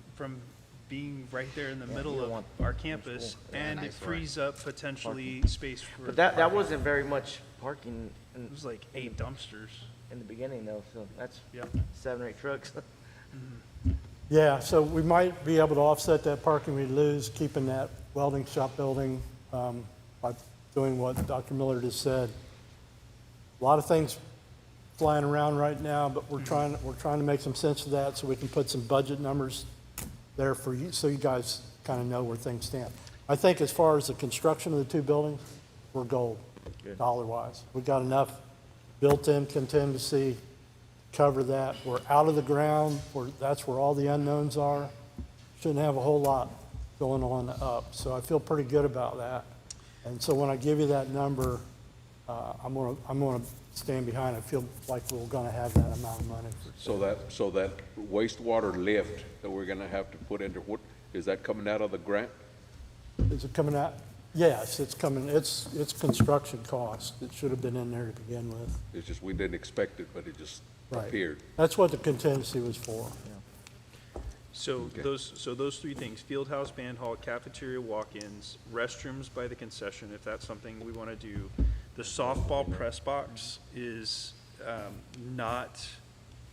being right there in the Yeah, you middle don't of want our campus. school. And it nice work. frees up potentially space for. But that parking. wasn't very much parking It was like 8 dumpsters. in the beginning though, so that's Yep. 7 or 8 trucks. Yeah, so we might be able to offset that parking we lose, keeping that welding shop building by doing what Dr. Miller just said. A lot of things flying around right now, but we're trying to make some sense of that so we can put some budget numbers there for you, so you guys kind of know where things stand. I think as far as the construction of the 2 buildings, we're gold, Good. dollar-wise. We've got enough built-in contingency to cover that. We're out of the ground, that's where all the unknowns are. Shouldn't have a whole lot going on up, so I feel pretty good about that. And so when I give you that number, I'm gonna stand behind it. I feel like we're gonna have that amount of money. So that wastewater lift that we're gonna have to put into, what, is that coming out of the grant? Is it coming out? Yes, it's coming, it's construction cost. It should have been in there to begin with. It's just, we didn't expect it, but it just Right. appeared. That's what the contingency was for. So Okay. those 3 things: field house, band hall, cafeteria, walk-ins, restrooms by the concession, if that's something we want to do. The softball press box is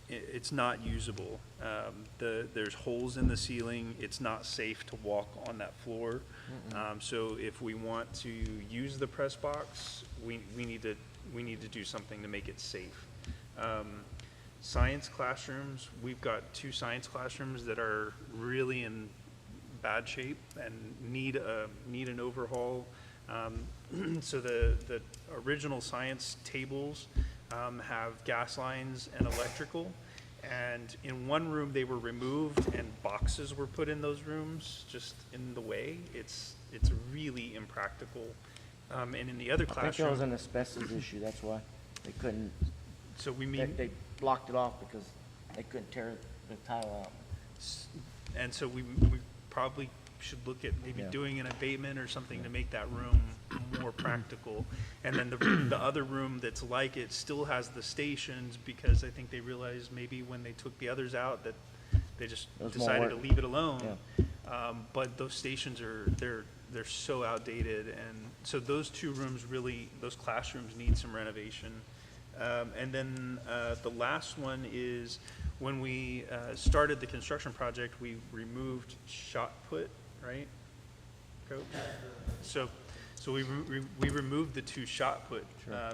it's not usable. There's holes in the ceiling. It's not safe to walk on that floor. So if we want to use the press box, we need to do something to make it safe. Science classrooms, we've got 2 science classrooms that are really in bad shape and need an overhaul. So the original science tables have gas lines and electrical, and in one room they were removed and boxes were put in those rooms just in the way. It's really impractical. And in the other I think there was classroom, an asbestos issue, that's why they couldn't, so we they, mean. they blocked it off because they couldn't tear the tile out. And so we probably should look at maybe Yeah. doing an abatement or something to make that room more practical. And then the other room that's like it still has the stations, because I think they realized maybe when they took the others out that they just It was more decided to work. leave it alone. But those stations they're so outdated, and so those 2 rooms really, those classrooms need some renovation. And then the last one is, when we started the construction project, we removed shot put, right, Coach? So we removed the 2 shot put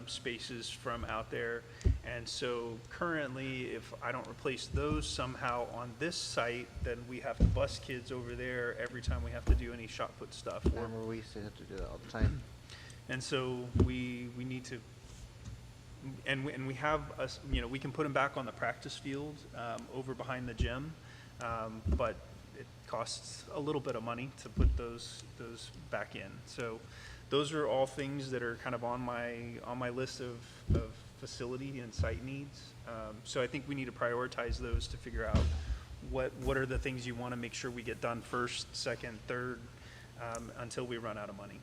spaces from out there. And so currently, if I don't replace those somehow on this site, then we have to bus kids over there every time we have to do any shot put stuff. I remember we used to have to do that all the time. And so we need to, and we have, we can put them back on the practice field over behind the gym, but it costs a little bit of money to put those back in. So those are all things that are kind of on my list of facility and site needs. So I think we need to prioritize those to figure out what are the things you want to make sure we get done first, second, third, until we run out of money.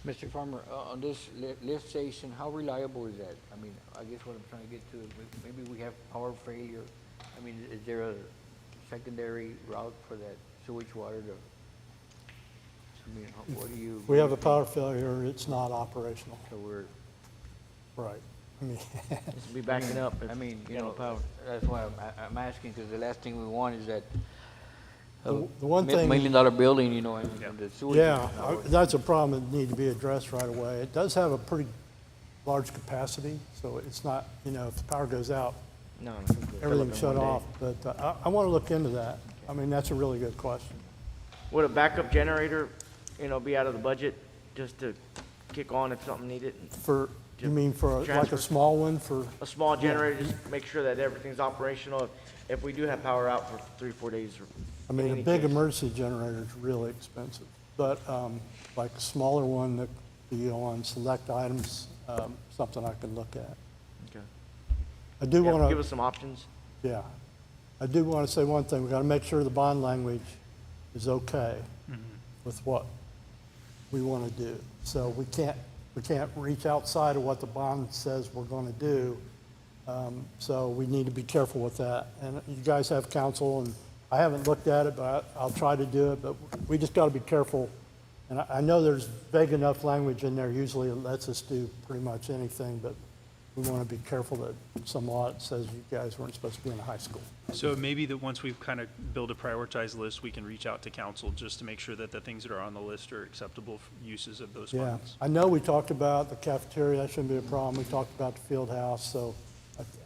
Mr. Farmer, on this lift station, how reliable is that? I mean, I guess what I'm trying to get to is maybe we have power failure. I mean, is there a secondary route for that sewage water to, I mean, what do you? If we have a power failure, it's not operational. So we're, Right. I mean, Just be backing up. I mean, you no know, power. that's why I'm asking, because the last thing we want is that The one thing- $1 million building, you know, and Yeah. the sewage. yeah, is not working. that's a problem that need to be addressed right away. It does have a pretty large capacity, so it's not, you know, if the power goes out, No, everything's shut off. But I want to look into that. I mean, that's a really good question. Would a backup generator, you know, be out of the budget just to kick on if something needed? You mean for like Transfer. a small one for, A small generator, just make sure that everything's operational if we do have power out for 3-4 days. Or I mean, a any big case. emergency generator is really expensive. But like a smaller one that be on select items, something I can look at. Okay. I do Yeah, want give to, us some options. yeah. I do want to say one thing. We got to make sure the bond language is okay with what we want to do. So we can't reach outside of what the bond says we're going to do. So we need to be careful with that. And you guys have counsel, and I haven't looked at it, but I'll try to do it. But we just got to be careful. And I know there's vague enough language in there. Usually it lets us do pretty much anything, but we want to be careful that some law that says you guys weren't supposed to be in a high school. So maybe that once we've kind of built a prioritized list, we can reach out to council just to make sure that the things that are on the list are acceptable uses of those Yeah, funds. I know we talked about the cafeteria, that shouldn't be a problem. We talked about the field house, so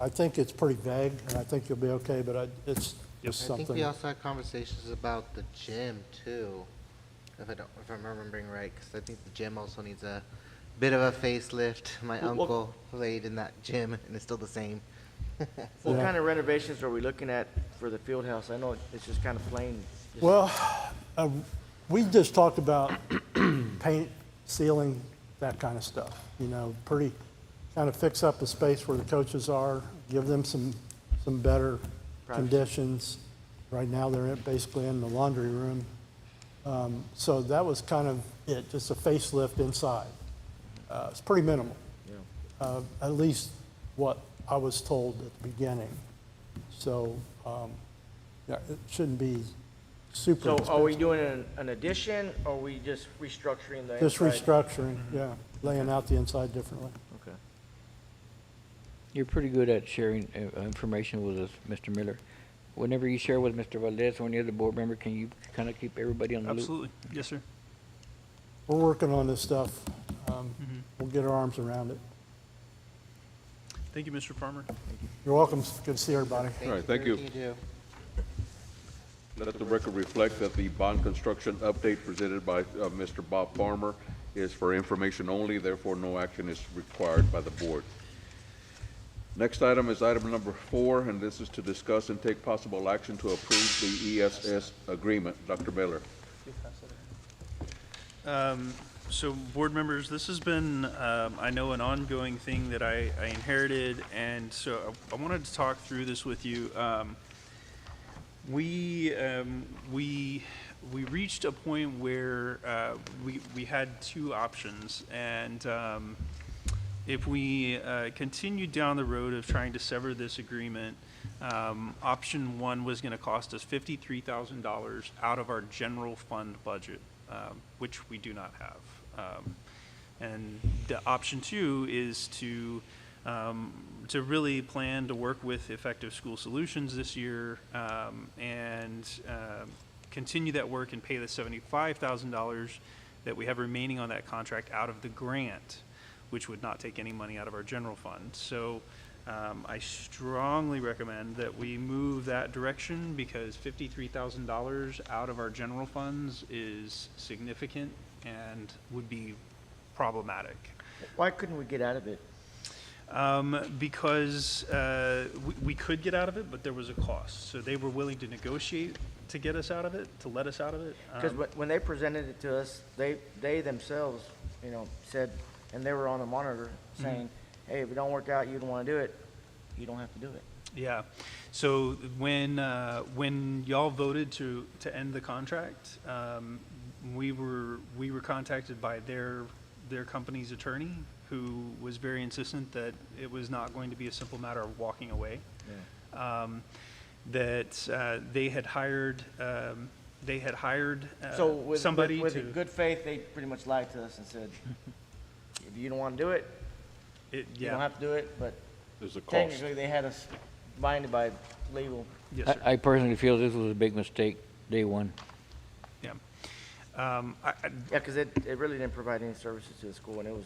I think it's pretty vague, and I think you'll be okay, but it's just I think we something. also had conversations about the gym too, if I'm remembering right, because I think the gym also needs a bit of a facelift. My Well- uncle played in that gym, and it's still the same. What Yeah. kind of renovations are we looking at for the field house? I know it's just kind of plain. just- Well, we just talked about paint, ceiling, that kind of stuff, you know, pretty, kind of fix up the space where the coaches are, give them some better Privacy. conditions. Right now, they're basically in the laundry room. So that was kind of it, just a facelift inside. It's pretty minimal, Yeah. at least what I was told at the beginning. So, yeah, it shouldn't be super So expensive. are we doing an addition, or are we just restructuring the Just inside? restructuring, yeah, laying out the inside differently. Okay. You're pretty good at sharing information with us, Mr. Miller. Whenever you share with Mr. Valdez or any other board member, can you kind of keep everybody on the loop? Absolutely. Yes, sir. We're working on this stuff. We'll get our arms around it. Thank you, Mr. Farmer. You're welcome. Good to see everybody. All right, for thank you. everything do. Let the record reflect that the bond construction update presented by Mr. Bob Farmer is for information only, therefore no action is required by the board. Next item is item number 4, and this is to discuss and take possible action to approve the ESS agreement. Dr. Miller. So, board members, this has been, I know, an ongoing thing that I inherited, and so I wanted to talk through this with you. We reached a point where we had two options, and if we continued down the road of trying to sever this agreement, option one was going to cost us $53,000 out of our general fund budget, which we do not have. And the option two is to really plan to work with Effective School Solutions this year and continue that work and pay the $75,000 that we have remaining on that contract out of the grant, which would not take any money out of our general fund. So I strongly recommend that we move that direction because $53,000 out of our general funds is significant and would be problematic. Why couldn't we get out of it? Because we could get out of it, but there was a cost. So they were willing to negotiate to get us out of it, to let us out of it. Because when they presented it to us, they themselves, you know, said, and they were on the monitor saying, hey, if it don't work out, you don't want to do it, you don't have to do it. Yeah. So when y'all voted to end the contract, we were contacted by their company's attorney, who was very insistent that it was not going to be a simple matter of walking away. That they had hired So with, somebody with to good faith, they pretty much lied to us and said, if you don't want to do it, you don't have to do it, but There's a cost. technically they had us binded by legal. Yes, sir. I personally feel this was a big mistake, day one. Yeah. Yeah, because it really didn't provide any services to the school, and it was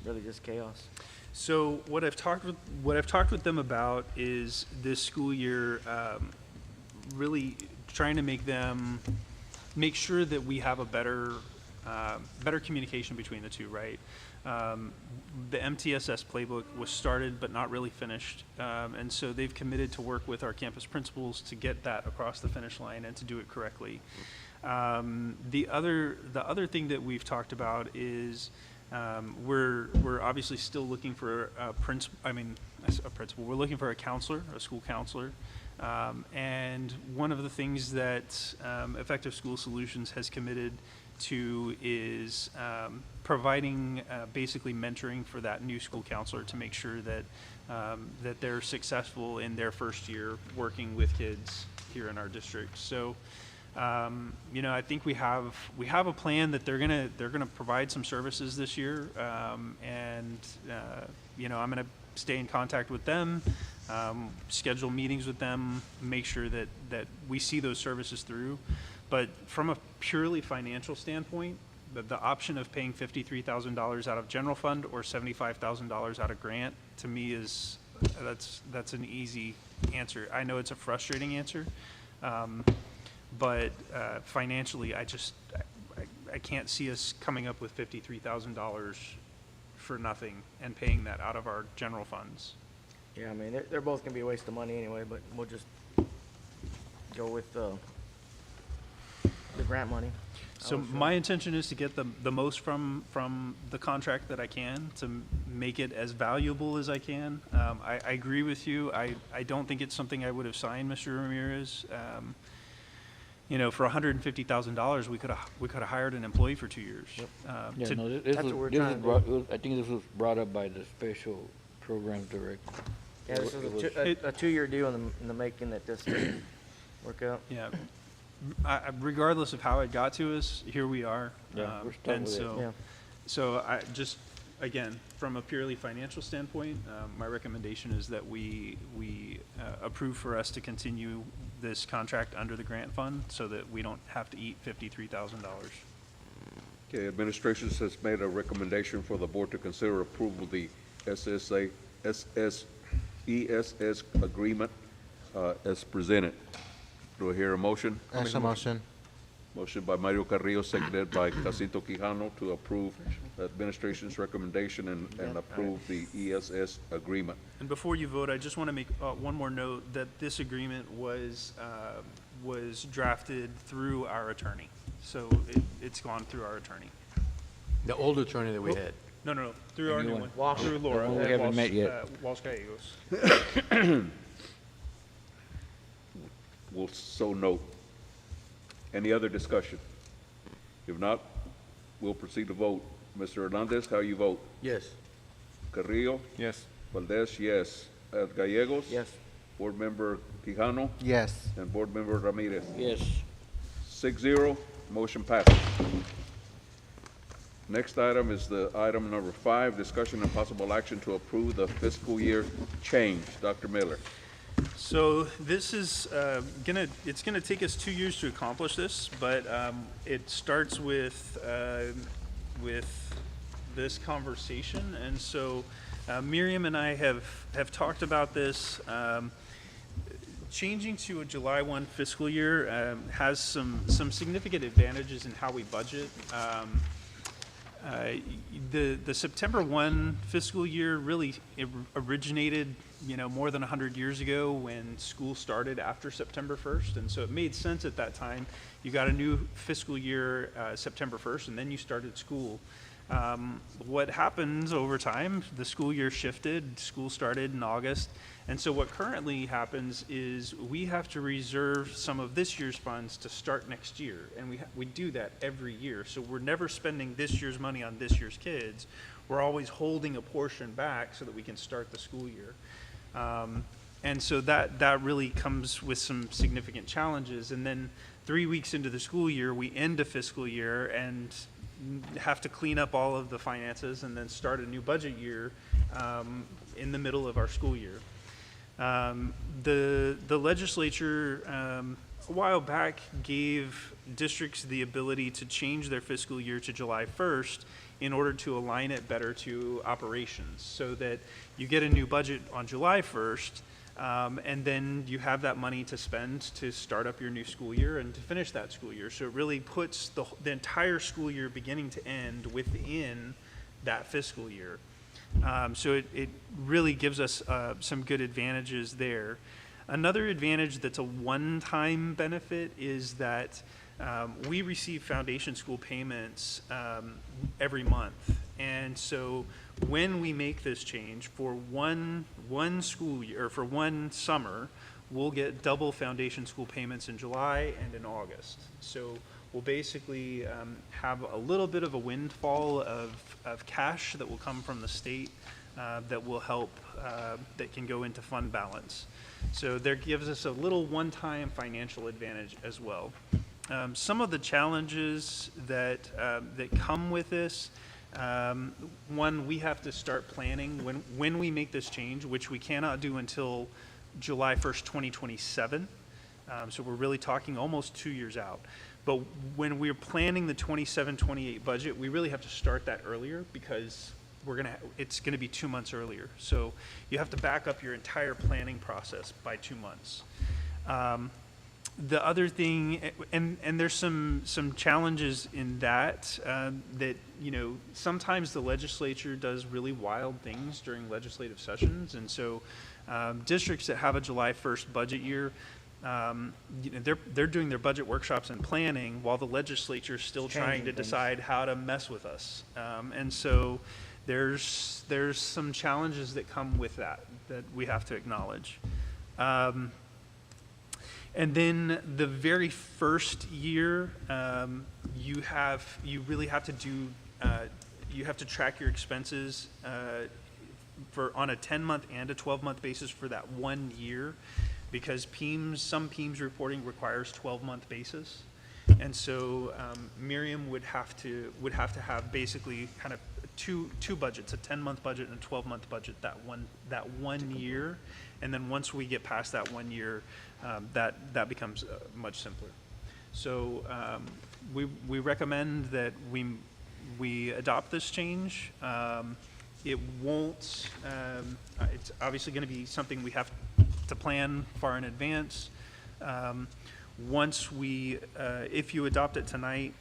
really just chaos. So what I've talked with them about is this school year, really trying to make sure that we have a better communication between the two, right? The MTSS playbook was started but not really finished, and so they've committed to work with our campus principals to get that across the finish line and to do it correctly. The other thing that we've talked about is we're obviously still looking for a principal. We're looking for a counselor, a school counselor. And one of the things that Effective School Solutions has committed to is providing basically mentoring for that new school counselor to make sure that that they're successful in their first year working with kids here in our district. So, I think we have a plan that they're gonna provide some services this year, and I'm gonna stay in contact with them, schedule meetings with them, make sure that we see those services through. But from a purely financial standpoint, the option of paying $53,000 out of general fund or $75,000 out of grant, to me that's an easy answer. I know it's a frustrating answer, but financially, I can't see us coming up with $53,000 for nothing and paying that out of our general funds. Yeah, I mean, they're both gonna be a waste of money anyway, but we'll just go with the grant money. So my intention is to get the most from the contract that I can to make it as valuable as I can. I agree with you. I don't think it's something I would have signed, Mr. Ramirez. For $150,000, we could have hired an employee for 2 years. Yeah, to- no, that's what we're trying to do. I think this was brought up by the special programs director. Yeah, this is a two-year deal in the making that this didn't work out. Yeah. Regardless of how it got to us, here we are. Yeah, we're stuck and with it. so, Yeah. so I just, again, from a purely financial standpoint, my recommendation is that we approve for us to continue this contract under the grant fund so that we don't have to eat $53,000. Okay, administration has made a recommendation for the board to consider approval of the ESS agreement as presented. Do I hear a motion? Extra motion. Motion by Mario Carrillo, seconded by Jacinto Quijano to approve the administration's recommendation and approve the ESS agreement. And before you vote, I just want to make one more note that this agreement was drafted through our attorney. So it's gone through our attorney. The old attorney that we had. No, through our new new one. one. Through Laura. The one we at haven't Walsh- met yet. Walsh Gallegos. Will so note. Any other discussion? If not, we'll proceed to vote. Mr. Hernandez, how you vote? Yes. Carrillo? Yes. Valdez, yes. Gallegos? Yes. Board Member Quijano? Yes. And Board Member Ramirez? Yes. 6-0, motion passes. Next item is the item number 5, discussion and possible action to approve the fiscal year change. Dr. Miller. So this is it's gonna take us 2 years to accomplish this, but it starts with this conversation, and so Miriam and I have talked about this. Changing to a July 1 fiscal year has some significant advantages in how we budget. The September 1 fiscal year really originated, more than 100 years ago when school started after September 1st. And so it made sense at that time. You got a new fiscal year September 1st, and then you started school. What happens over time, the school year shifted, school started in August, and so what currently happens is we have to reserve some of this year's funds to start next year, and we do that every year. So we're never spending this year's money on this year's kids. We're always holding a portion back so that we can start the school year. And so that really comes with some significant challenges. And then 3 weeks into the school year, we end a fiscal year and have to clean up all of the finances and then start a new budget year in the middle of our school year. The legislature a while back gave districts the ability to change their fiscal year to July 1st in order to align it better to operations, so that you get a new budget on July 1st, and then you have that money to spend to start up your new school year and to finish that school year. So it really puts the entire school year beginning to end within that fiscal year. So it really gives us some good advantages there. Another advantage that's a one-time benefit is that we receive foundation school payments every month. And so when we make this change for one school year, or for one summer, we'll get double foundation school payments in July and in August. So we'll basically have a little bit of a windfall of cash that will come from the state that will help, that can go into fund balance. So there gives us a little one-time financial advantage as well. Some of the challenges that come with this, one, we have to start planning when we make this change, which we cannot do until July 1st, 2027. So we're really talking almost 2 years out. But when we're planning the 27-28 budget, we really have to start that earlier, because it's gonna be 2 months earlier. So you have to back up your entire planning process by 2 months. The other thing, and there's some challenges in that, that, you know, sometimes the legislature does really wild things during legislative sessions. And so districts that have a July 1st budget year, you know, they're doing their budget workshops and planning while the legislature is still trying to decide how to mess with us. And so there's some challenges that come with that we have to acknowledge. And then the very first year, you really have to do, you have to track your expenses on a 10-month and a 12-month basis for that 1 year, because some PEMS reporting requires 12-month basis. And so Miriam would have to have basically kind of two budgets, a 10-month budget and a 12-month budget that one year. And then once we get past that 1 year, that becomes much simpler. So we recommend that we adopt this change. It won't, it's obviously going to be something we have to plan far in advance. Once if you adopt it tonight,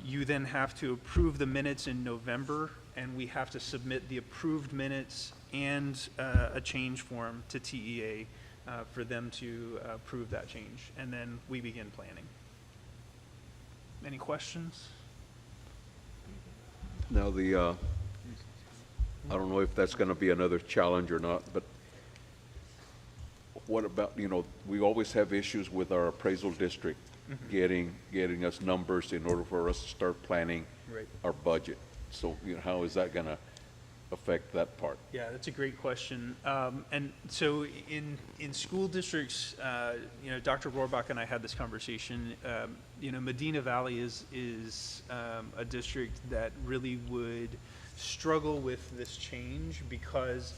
you then have to approve the minutes in November, and we have to submit the approved minutes and a change form to TEA for them to approve that change, and then we begin planning. Any questions? Now, I don't know if that's going to be another challenge or not, but what about, you know, we always have issues with our appraisal district getting us numbers in order for us to start planning our budget. So, you know, how is that going to affect that part? Yeah, that's a great question. And so in school districts, you know, Dr. Rohrbach and I had this conversation. You know, Medina Valley is a district that really would struggle with this change because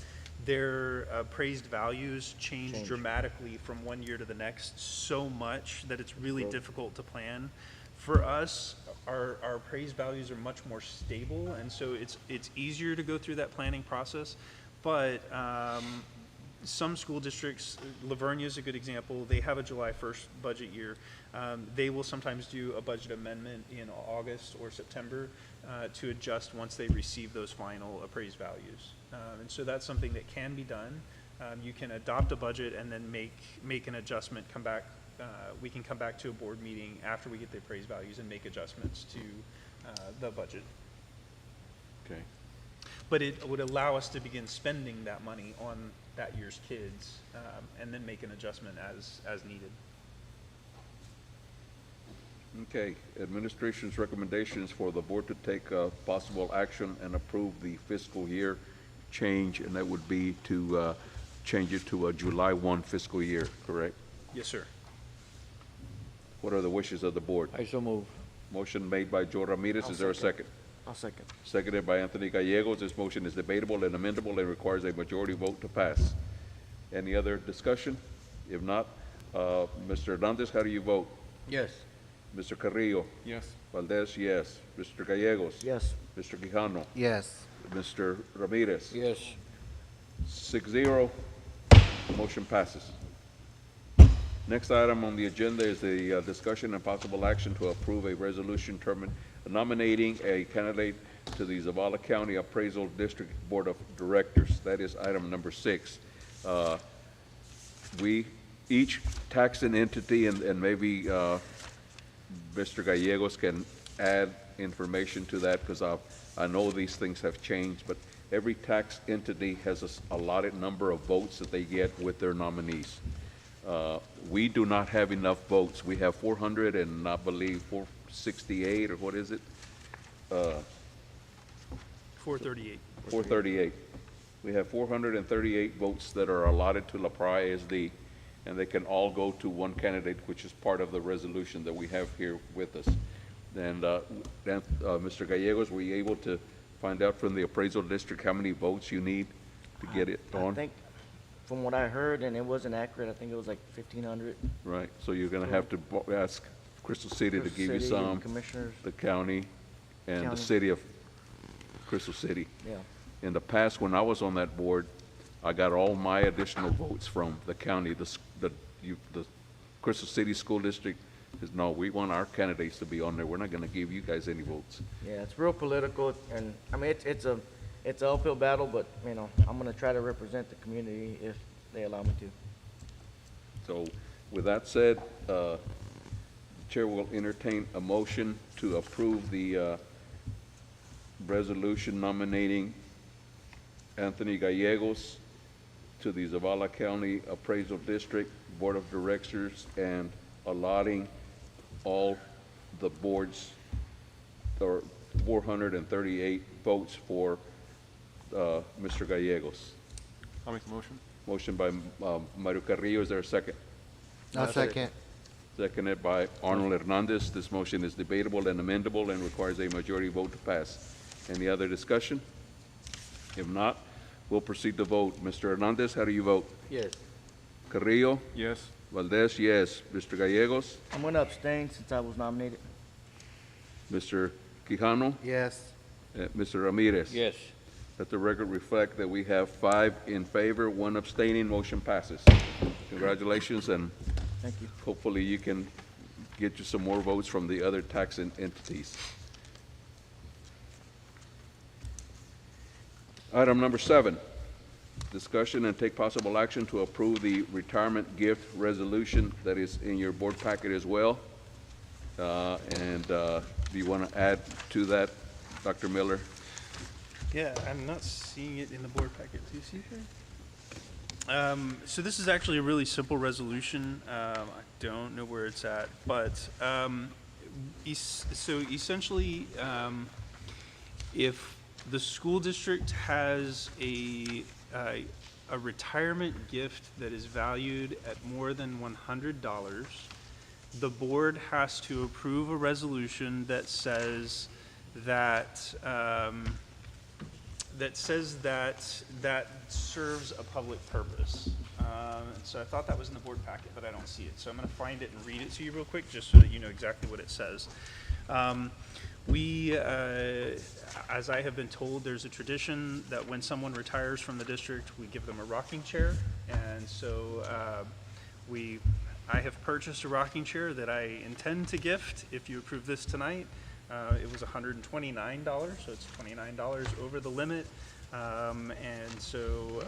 their appraised values change dramatically from 1 year to the next so much that it's really difficult to plan. For us, our appraised values are much more stable, and so it's easier to go through that planning process. But some school districts, Lavernia is a good example, they have a July 1st budget year. They will sometimes do a budget amendment in August or September to adjust once they receive those final appraised values. And so that's something that can be done. You can adopt a budget and then make an adjustment, come back. We can come back to a board meeting after we get the appraised values and make adjustments to the budget. Okay. But it would allow us to begin spending that money on that year's kids, and then make an adjustment as needed. Okay, administration's recommendations for the board to take possible action and approve the fiscal year change, and that would be to change it to a July 1 fiscal year, correct? Yes, sir. What are the wishes of the board? I so move. Motion made by Joe Ramirez, is there a second? I'll second. Seconded by Anthony Gallegos. This motion is debatable and amendable and requires a majority vote to pass. Any other discussion? If not, Mr. Hernandez, how do you vote? Yes. Mr. Carrillo? Yes. Valdez, yes. Mr. Gallegos? Yes. Mr. Quijano? Yes. Mr. Ramirez? Yes. 6-0, motion passes. Next item on the agenda is the discussion and possible action to approve a resolution nominating a candidate to the Zavala County Appraisal District Board of Directors. That is item number 6. Each taxing entity, and maybe Mr. Gallegos can add information to that, because I know these things have changed, but every tax entity has a allotted number of votes that they get with their nominees. We do not have enough votes. We have 400 and I believe 468, or what is it? 438. 438. We have 438 votes that are allotted to La Praia ASD, and they can all go to one candidate, which is part of the resolution that we have here with us. And Mr. Gallegos, were you able to find out from the appraisal district how many votes you need to get it I on? think, from what I heard, and it wasn't accurate, I think it was like 1,500. Right, so you're gonna have to ask Crystal City to Crystal give you City and some, Commissioners, the county, and the County. city of Crystal City. yeah. In the past, when I was on that board, I got all my additional votes from the county. The Crystal City School District says, no, we want our candidates to be on there. We're not gonna give you guys any votes. Yeah, it's real political, and, I mean, it's an uphill battle, but, you know, I'm gonna try to represent the community if they allow me to. So with that said, the Chair will entertain a motion to approve the resolution nominating Anthony Gallegos to the Zavala County Appraisal District Board of Directors and allotting all the boards, or 438 votes for Mr. Gallegos. I'll make the motion. Motion by Mario Carrillo, is there a second? I'll second. Seconded by Arnold Hernandez. This motion is debatable and amendable and requires a majority vote to pass. Any other discussion? If not, we'll proceed to vote. Mr. Hernandez, how do you vote? Yes. Carrillo? Yes. Valdez, yes. Mr. Gallegos? I'm gonna abstain since I was nominated. Mr. Quijano? Yes. Mr. Ramirez? Yes. Let the record reflect that we have 5 in favor, 1 abstaining. Motion passes. Congratulations, and Thank you. hopefully you can get you some more votes from the other tax entities. Item number 7, discussion and take possible action to approve the retirement gift resolution that is in your board packet as well. Do you want to add to that, Dr. Miller? Yeah, I'm not seeing it in the board packet. Do you see it? So this is actually a really simple resolution. I don't know where it's at, but so essentially, if the school district has a retirement gift that is valued at more than $100, the board has to approve a resolution that says that that serves a public purpose. So I thought that was in the board packet, but I don't see it. So I'm going to find it and read it to you real quick, just so that you know exactly what it says. As I have been told, there's a tradition that when someone retires from the district, we give them a rocking chair. And so I have purchased a rocking chair that I intend to gift if you approve this tonight. It was $129, so it's $29 over the limit. And so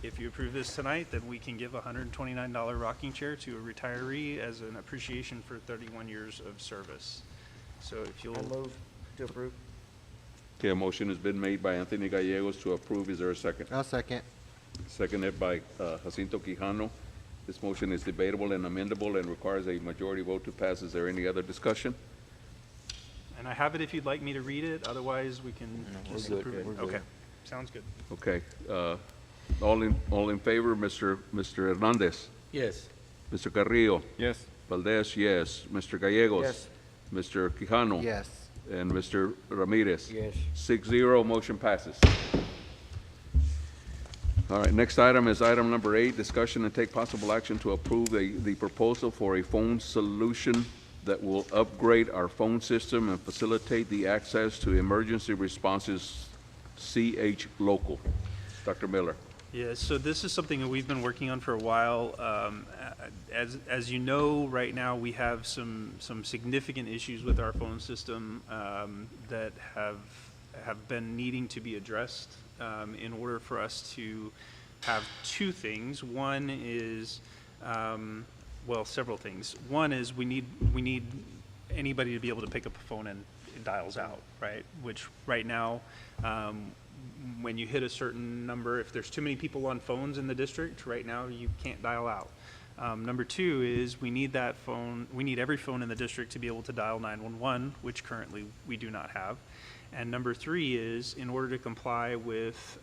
if you approve this tonight, then we can give a $129 rocking chair to a retiree as an appreciation for 31 years of service. So if you'll, I move to approve. Okay, a motion has been made by Anthony Gallegos to approve. Is there a second? I'll second. Seconded by Jacinto Quijano. This motion is debatable and amendable and requires a majority vote to pass. Is there any other discussion? And I have it if you'd like me to read it, otherwise we can we're just good. approve it. We're good. Okay, sounds good. Okay, all in favor, Mr. Hernandez? Yes. Mr. Carrillo? Yes. Valdez, yes. Mr. Gallegos? Yes. Mr. Quijano? Yes. And Mr. Ramirez? Yes. 6-0, motion passes. All right, next item is item number 8, discussion and take possible action to approve the proposal for a phone solution that will upgrade our phone system and facilitate the access to emergency responses CH Local. Dr. Miller. Yeah, so this is something that we've been working on for a while. As you know, right now, we have some significant issues with our phone system that have been needing to be addressed in order for us to have two things. One is, well, several things. One is we need anybody to be able to pick up a phone and it dials out, right? Which right now, when you hit a certain number, if there's too many people on phones in the district, right now you can't dial out. Number two is we need every phone in the district to be able to dial 911, which currently we do not have. And number three is in order to comply with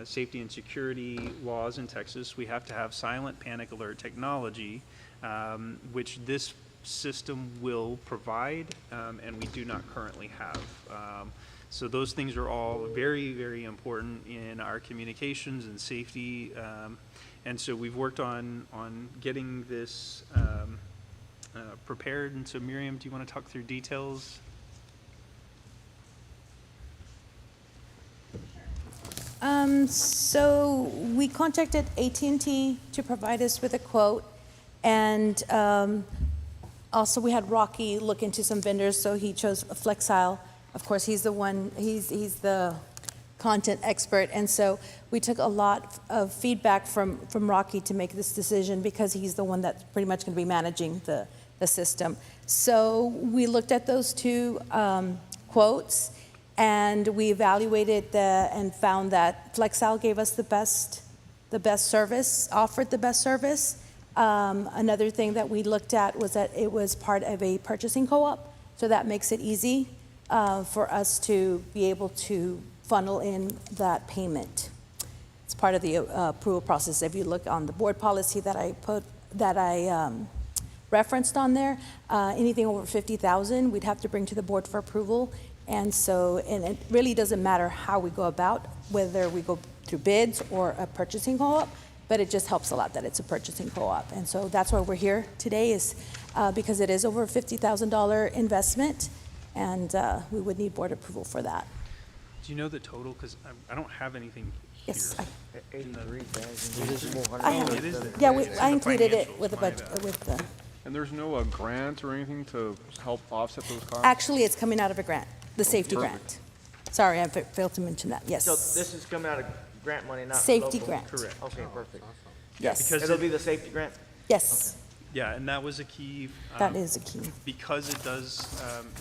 safety and security laws in Texas, we have to have silent panic alert technology, which this system will provide, and we do not currently have. So those things are all very, very important in our communications and safety. And so we've worked on getting this prepared. And so Miriam, do you want to talk through details? So we contacted AT&T to provide us with a quote, and also we had Rocky look into some vendors, so he chose Flexile. Of course, he's the one, he's the content expert, and so we took a lot of feedback from Rocky to make this decision because he's the one that's pretty much going to be managing the system. So we looked at those two quotes, and we evaluated and found that Flexile gave us the best service, offered the best service. Another thing that we looked at was that it was part of a purchasing co-op, so that makes it easy for us to be able to funnel in that payment. It's part of the approval process. If you look on the board policy that I referenced on there, anything over 50,000, we'd have to bring to the board for approval. And it really doesn't matter how we go about, whether we go through bids or a purchasing co-op, but it just helps a lot that it's a purchasing co-op. And so that's why we're here today, is because it is over a $50,000 investment, and we would need board approval for that. Do you know the total? Because I don't have anything here. Yes, 83,000. I have It is there. yeah, It's in I the included it financials, with the my budget, bad. with the, And there's no grant or anything to help offset those costs? actually, it's coming out of a grant, the safety perfect. grant. Sorry, I failed to mention that, yes. So this is coming out of grant money, not Safety local? grant. Correct. Okay, perfect. Yes, because It'll be the safety grant? yes, Yeah, and that was a key. that is a key. Because it does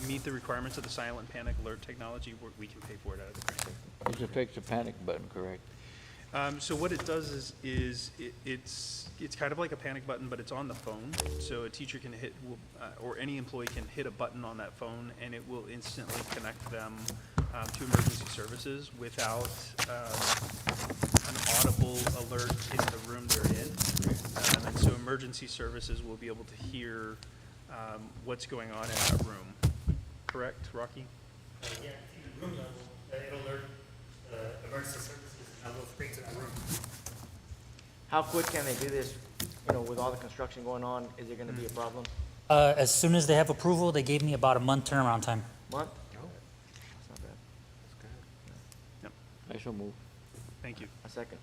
meet the requirements of the silent panic alert technology, we can pay for it out of the grant. It affects the panic button, correct? So what it does is it's kind of like a panic button, but it's on the phone. So a teacher can hit, or any employee can hit a button on that phone, and it will instantly connect them to emergency services without an audible alert in the room they're in. And so emergency services will be able to hear what's going on in that room. Correct, Rocky? Yeah, in the room level, it'll alert emergency services and I'll go straight to that room. How quick can they do this, with all the construction going on? Is it gonna be a problem? As soon as they have approval, they gave me about a month turnaround time. Month? Oh. That's not bad. I shall move. Thank you. A second.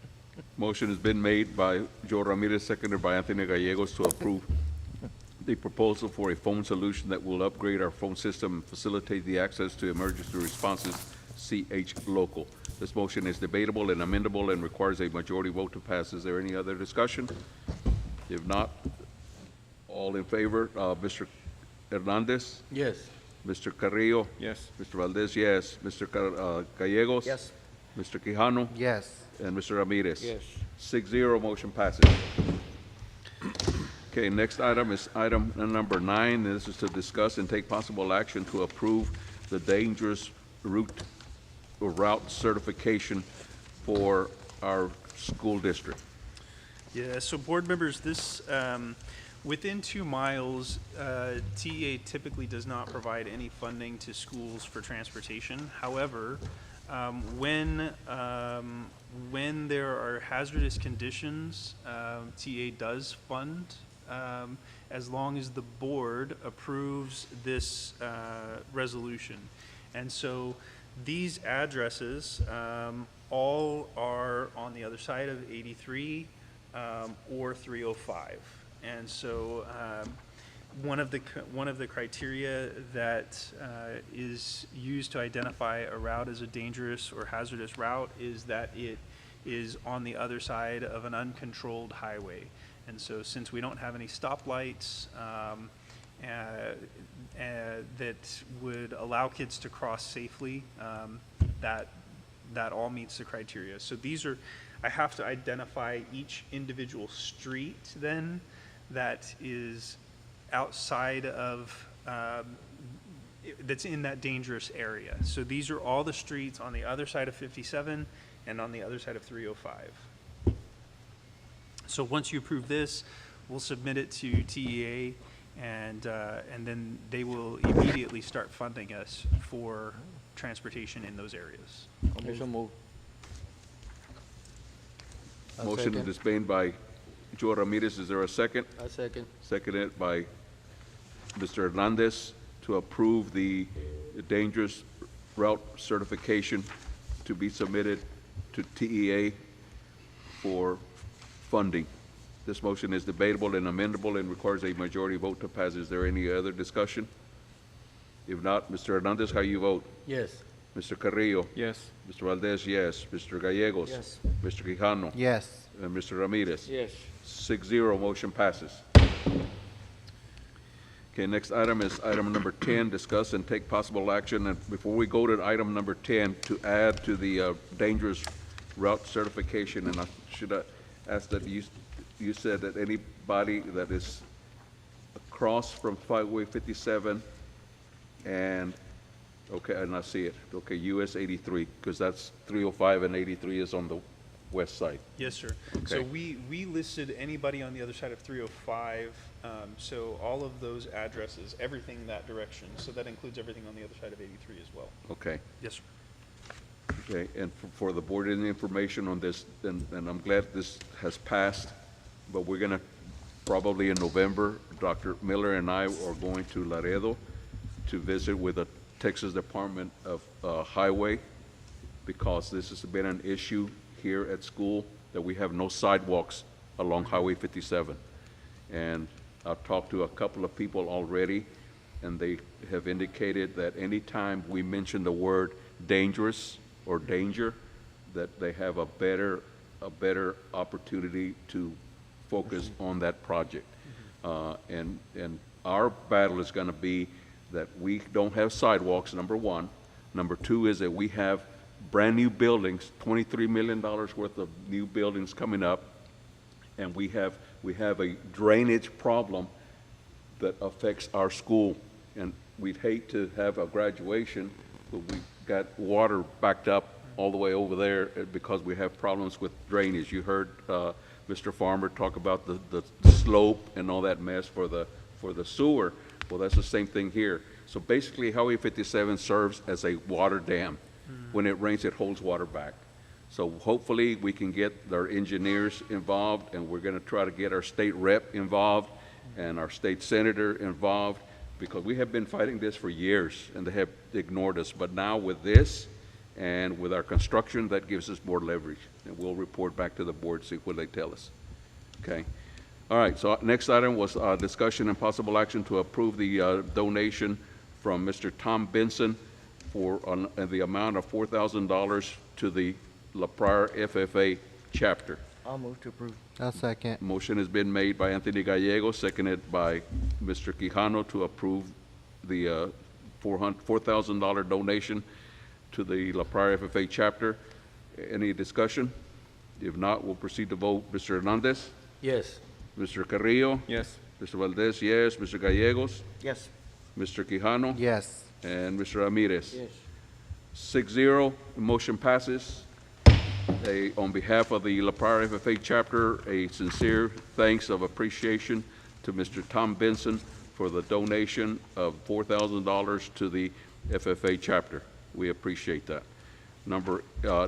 Motion has been made by Joe Ramirez, seconded by Anthony Gallegos to approve the proposal for a phone solution that will upgrade our phone system and facilitate the access to emergency responses CH Local. This motion is debatable and amendable and requires a majority vote to pass. Is there any other discussion? If not, all in favor, Mr. Hernandez? Yes. Mr. Carrillo? Yes. Mr. Valdez, yes. Mr. Gallegos? Yes. Mr. Quijano? Yes. And Mr. Ramirez? Yes. 6-0, motion passes. Okay, next item is item number 9, and this is to discuss and take possible action to approve the dangerous route or route certification for our school district. Yeah, so board members, this, within 2 miles, TEA typically does not provide any funding to schools for transportation. However, when there are hazardous conditions, TEA does fund, as long as the board approves this resolution. And so these addresses all are on the other side of 83 or 305. And so one of the criteria that is used to identify a route as a dangerous or hazardous route is that it is on the other side of an uncontrolled highway. And so since we don't have any stoplights that would allow kids to cross safely, that all meets the criteria. So these are, I have to identify each individual street then that is outside of, that's in that dangerous area. So these are all the streets on the other side of 57 and on the other side of 305. So once you approve this, we'll submit it to TEA, and then they will immediately start funding us for transportation in those areas. So move. Motion is made by Joe Ramirez. Is there a second? I second. Seconded by Mr. Hernandez to approve the dangerous route certification to be submitted to TEA for funding. This motion is debatable and amendable and requires a majority vote to pass. Is there any other discussion? If not, Mr. Hernandez, how you vote? Yes. Mr. Carrillo? Yes. Mr. Valdez, yes. Mr. Gallegos? Yes. Mr. Quijano? Yes. And Mr. Ramirez? Yes. 6-0, motion passes. Okay, next item is item number 10, discuss and take possible action. And before we go to item number 10, to add to the dangerous route certification, and I should ask that you said that anybody that is across from Highway 57 and, okay, and I see it, okay, US 83, because that's 305 and 83 is on the west side. Yes, sir. So Okay. we listed anybody on the other side of 305, so all of those addresses, everything that direction, so that includes everything on the other side of 83 as well. Okay. Yes, sir. Okay, and for the board, any information on this, and I'm glad this has passed, but we're gonna, probably in November, Dr. Miller and I are going to Laredo to visit with the Texas Department of Highway, because this has been an issue here at school, that we have no sidewalks along Highway 57. And I've talked to a couple of people already, and they have indicated that anytime we mention the word dangerous or danger, that they have a better opportunity to focus on that project. And our battle is gonna be that we don't have sidewalks, number one. Number two is that we have brand-new buildings, $23 million worth of new buildings coming up, and we have a drainage problem that affects our school. And we'd hate to have a graduation, but we got water backed up all the way over there because we have problems with drainage. You heard Mr. Farmer talk about the slope and all that mess for the sewer. Well, that's the same thing here. So basically, Highway 57 serves as a water dam. When it rains, it holds water back. So hopefully, we can get our engineers involved, and we're gonna try to get our state rep involved and our state senator involved, because we have been fighting this for years, and they have ignored us. But now with this, and with our construction, that gives us more leverage, and we'll report back to the board, see what they tell us. Okay? All right, so next item was discussion and possible action to approve the donation from Mr. Tom Benson for the amount of $4,000 to the La Pryor FFA chapter. I'll move to approve. I'll second. Motion has been made by Anthony Gallego, seconded by Mr. Quijano to approve the $4,000 donation to the La Prairie FFA chapter. Any discussion? If not, we'll proceed to vote. Mr. Hernandez? Yes. Mr. Carrillo? Yes. Mr. Valdez, yes. Mr. Gallegos? Yes. Mr. Quijano? Yes. And Mr. Ramirez? Yes. 6-0, the motion passes. On behalf of the La Prairie FFA chapter, a sincere thanks of appreciation to Mr. Tom Benson for the donation of $4,000 to the FFA chapter. We appreciate that.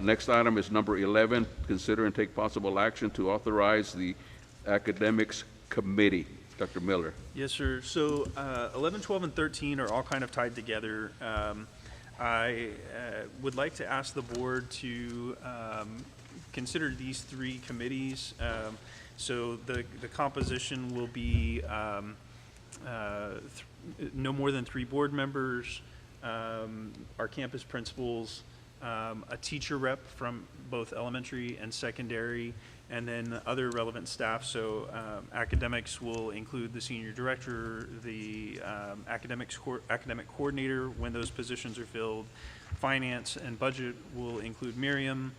Next item is number 11, consider and take possible action to authorize the academics committee. Dr. Miller. Yes, sir. So 11, 12, and 13 are all kind of tied together. I would like to ask the board to consider these three committees. So the composition will be no more than 3 board members, our campus principals, a teacher rep from both elementary and secondary, and then other relevant staff. So academics will include the senior director, the academic coordinator when those positions are filled. Finance and budget will include Miriam.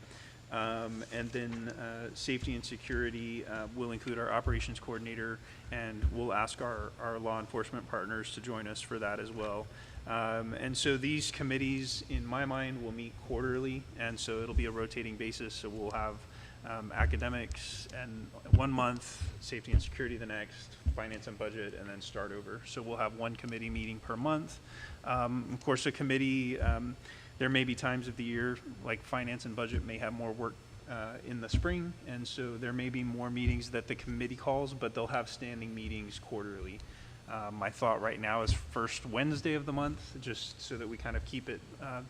And then safety and security will include our operations coordinator, and we'll ask our law enforcement partners to join us for that as well. And so these committees, in my mind, will meet quarterly, and so it'll be a rotating basis. So we'll have academics and 1 month, safety and security the next, finance and budget, and then start over. So we'll have 1 committee meeting per month. Of course, a committee, there may be times of the year, like finance and budget may have more work in the spring, and so there may be more meetings that the committee calls, but they'll have standing meetings quarterly. My thought right now is first Wednesday of the month, just so that we kind of keep it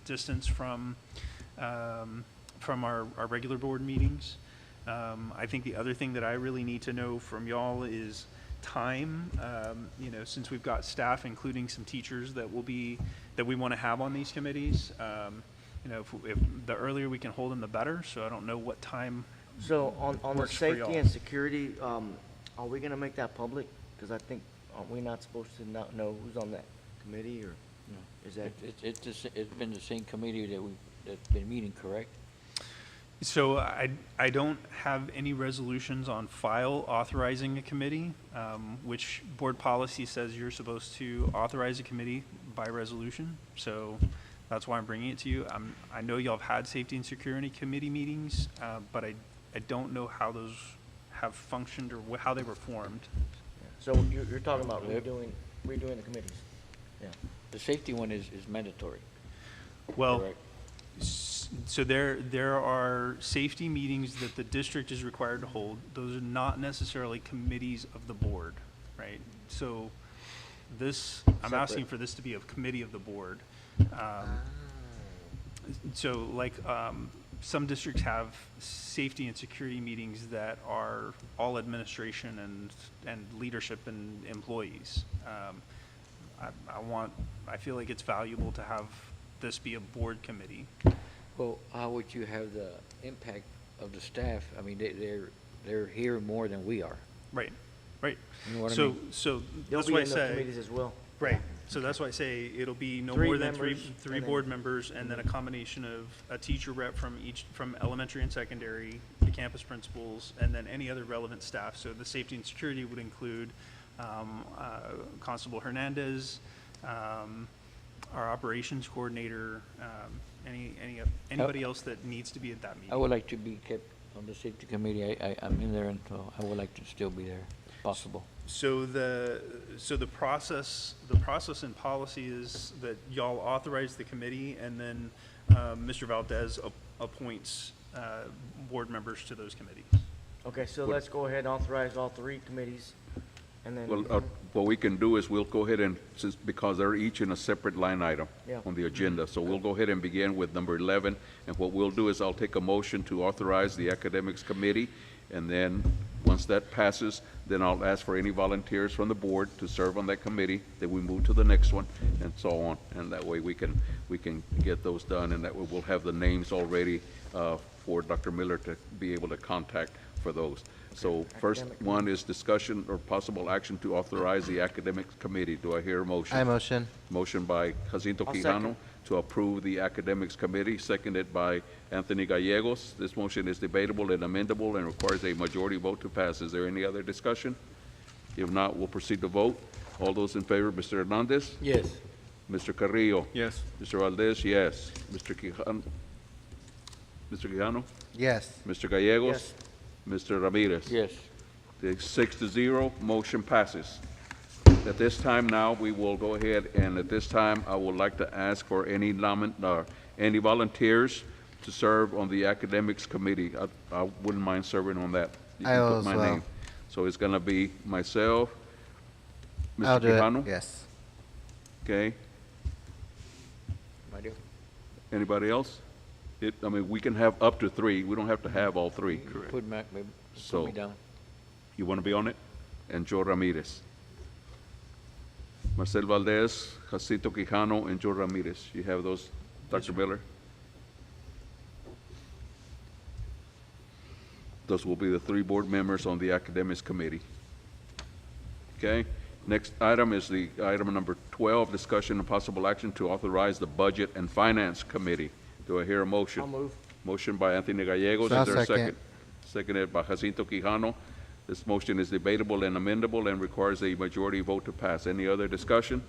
distance from our regular board meetings. I think the other thing that I really need to know from y'all is time. Since we've got staff, including some teachers that we want to have on these committees, if the earlier we can hold them, the better. So I don't know what time. So on the Works for safety y'all. and security, are we gonna make that public? Because I think, aren't we not supposed to not know who's on that committee, or is that? It's been the same committee that's been meeting, correct? So I don't have any resolutions on file authorizing a committee, which board policy says you're supposed to authorize a committee by resolution. So that's why I'm bringing it to you. I know y'all have had safety and security committee meetings, but I don't know how those have functioned or how they were formed. So you're talking about redoing the committees? Yeah. The safety one is mandatory. Well, Correct. so there are safety meetings that the district is required to hold. Those are not necessarily committees of the board, right? So I'm asking for this to be a committee of the board. So like some districts have safety and security meetings that are all administration and leadership and employees. I feel like it's valuable to have this be a board committee. Well, how would you have the impact of the staff? I mean, they're here more than we are. Right. You know what I So, mean? so They'll that's be why I in the say, committees as well. right. So that's why I say it'll be no 3 more than three members, and then- board members, and then a combination of a teacher rep from elementary and secondary, the campus principals, and then any other relevant staff. So the safety and security would include Constable Hernandez, our operations coordinator, anybody else that needs to be at that meeting. I would like to be kept on the safety committee. I'm in there, and so I would like to still be there, if possible. So the process and policy is that y'all authorize the committee, and then Mr. Valdez appoints board members to those committees. Okay, so let's go ahead and authorize all 3 committees, and then. Well, what we can do is we'll go ahead and, because they're each in a separate line item Yeah. on the agenda, so we'll go ahead and begin with number 11. And what we'll do is I'll take a motion to authorize the academics committee, and then, once that passes, then I'll ask for any volunteers from the board to serve on that committee. Then we move to the next one, and so on. And that way we can get those done, and that way we'll have the names already for Dr. Miller to be able to contact for those. So first one is discussion or possible action to authorize the academic committee. Do I hear a motion? I motion. Motion by Jacinto I'll Quijano second. to approve the academics committee, seconded by Anthony Gallegos. This motion is debatable and amendable and requires a majority vote to pass. Is there any other discussion? If not, we'll proceed to vote. All those in favor, Mr. Hernandez? Yes. Mr. Carrillo? Yes. Mr. Valdez, yes. Mr. Quijano? Yes. Mr. Gallegos? Yes. Mr. Ramirez? Yes. The 6-0, motion passes. At this time now, we will go ahead, and at this time, I would like to ask for any any volunteers to serve on the academics committee. I wouldn't mind serving on that. You I can will put as my well. name. So it's gonna be myself, I'll Mr. do Quijano? it. Yes. Okay, Mario? anybody else? I mean, we can have up to 3, we don't have to have all 3. Put Mac, maybe, So- put me down. You want to be on it? And Joe Ramirez. Marcel Valdez, Jacinto Quijano, and Joe Ramirez. You have those, Dr. Miller? Those will be the 3 board members on the academics committee. Okay? Next item is the item number 12, discussion and possible action to authorize the budget and finance committee. Do I hear a motion? I'll move. Motion by Anthony Gallegos. I'll Is there a second. second? Seconded by Jacinto Quijano. This motion is debatable and amendable and requires a majority vote to pass. Any other discussion?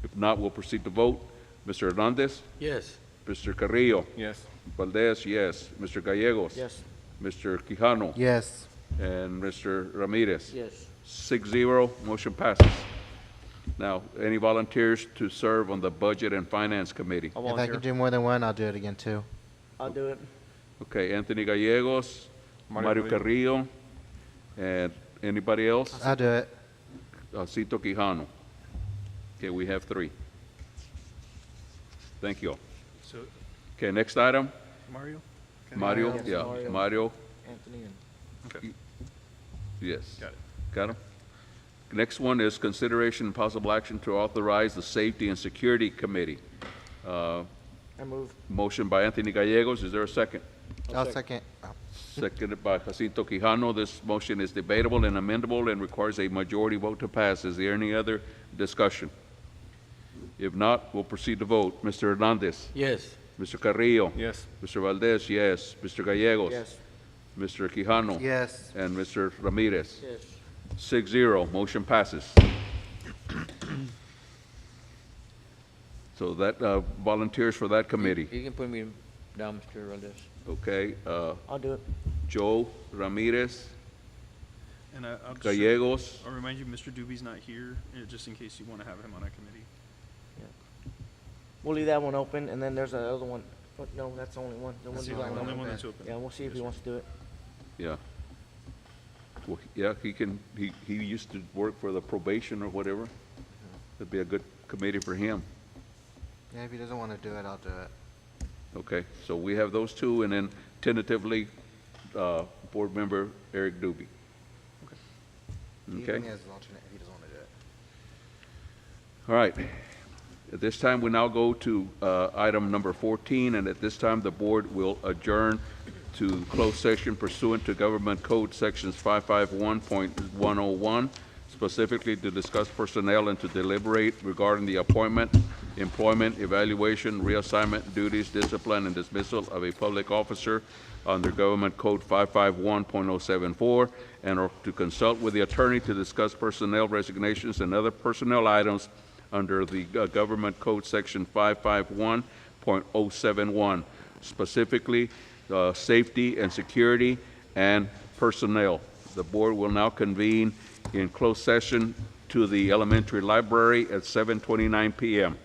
If not, we'll proceed to vote. Mr. Hernandez? Yes. Mr. Carrillo? Yes. Valdez, yes. Mr. Gallegos? Yes. Mr. Quijano? Yes. And Mr. Ramirez? Yes. 6-0, motion passes. Now, any volunteers to serve on the Budget and Finance Committee? I'll If I volunteer. can do more than one, I'll do it again too. I'll do it. Okay, Anthony Gallegos, Mario Carrillo, and anybody else? I'll do it. Cito Quijano. Okay, we have 3. Thank you. So, Okay, next item, Mario? Mario, Yes, yeah, Mario. Mario, Anthony and Okay, yes. got it. Got him? Next one is consideration and possible action to authorize the Safety and Security Committee. I move. Motion by Anthony Gallegos, is there a second? I'll second. Oh. Seconded by Jacinto Quijano. This motion is debatable and amendable and requires a majority vote to pass. Is there any other discussion? If not, we'll proceed to vote. Mr. Hernandez? Yes. Mr. Carrillo? Yes. Mr. Valdez, yes. Mr. Gallegos? Yes. Mr. Quijano? Yes. And Mr. Ramirez? Yes. 6-0, motion passes. So that, volunteers for that committee, You can put me down, Mr. Valdez. okay? I'll do it. Joe Ramirez, And I'll just, Gallegos, I'll remind you, Mr. Doobie's not here, just in case you want to have him on a committee. We'll leave that one open, and then there's another one. Oh, no, that's the only one. The That's one's the not only open. one that's open. Yeah, we'll see if he wants to do it. yeah. Well, yeah, he used to work for the probation or whatever. That'd be a good committee for him. Yeah, if he doesn't want to do it, I'll do it. Okay, so we have those 2, and then tentatively, Board Member Eric Doobie. Even Okay, as an alternate, if he doesn't want to do it. all right. At this time, we now go to item number 14, and at this time, the board will adjourn to closed session pursuant to Government Code Sections 551.101, specifically to discuss personnel and to deliberate regarding the appointment, employment, evaluation, reassignment, duties, discipline, and dismissal of a public officer under Government Code 551.074, and or to consult with the attorney to discuss personnel resignations and other personnel items under the Government Code Section 551.071, specifically safety and security and personnel. The board will now convene in closed session to the elementary library at 7:29 p.m.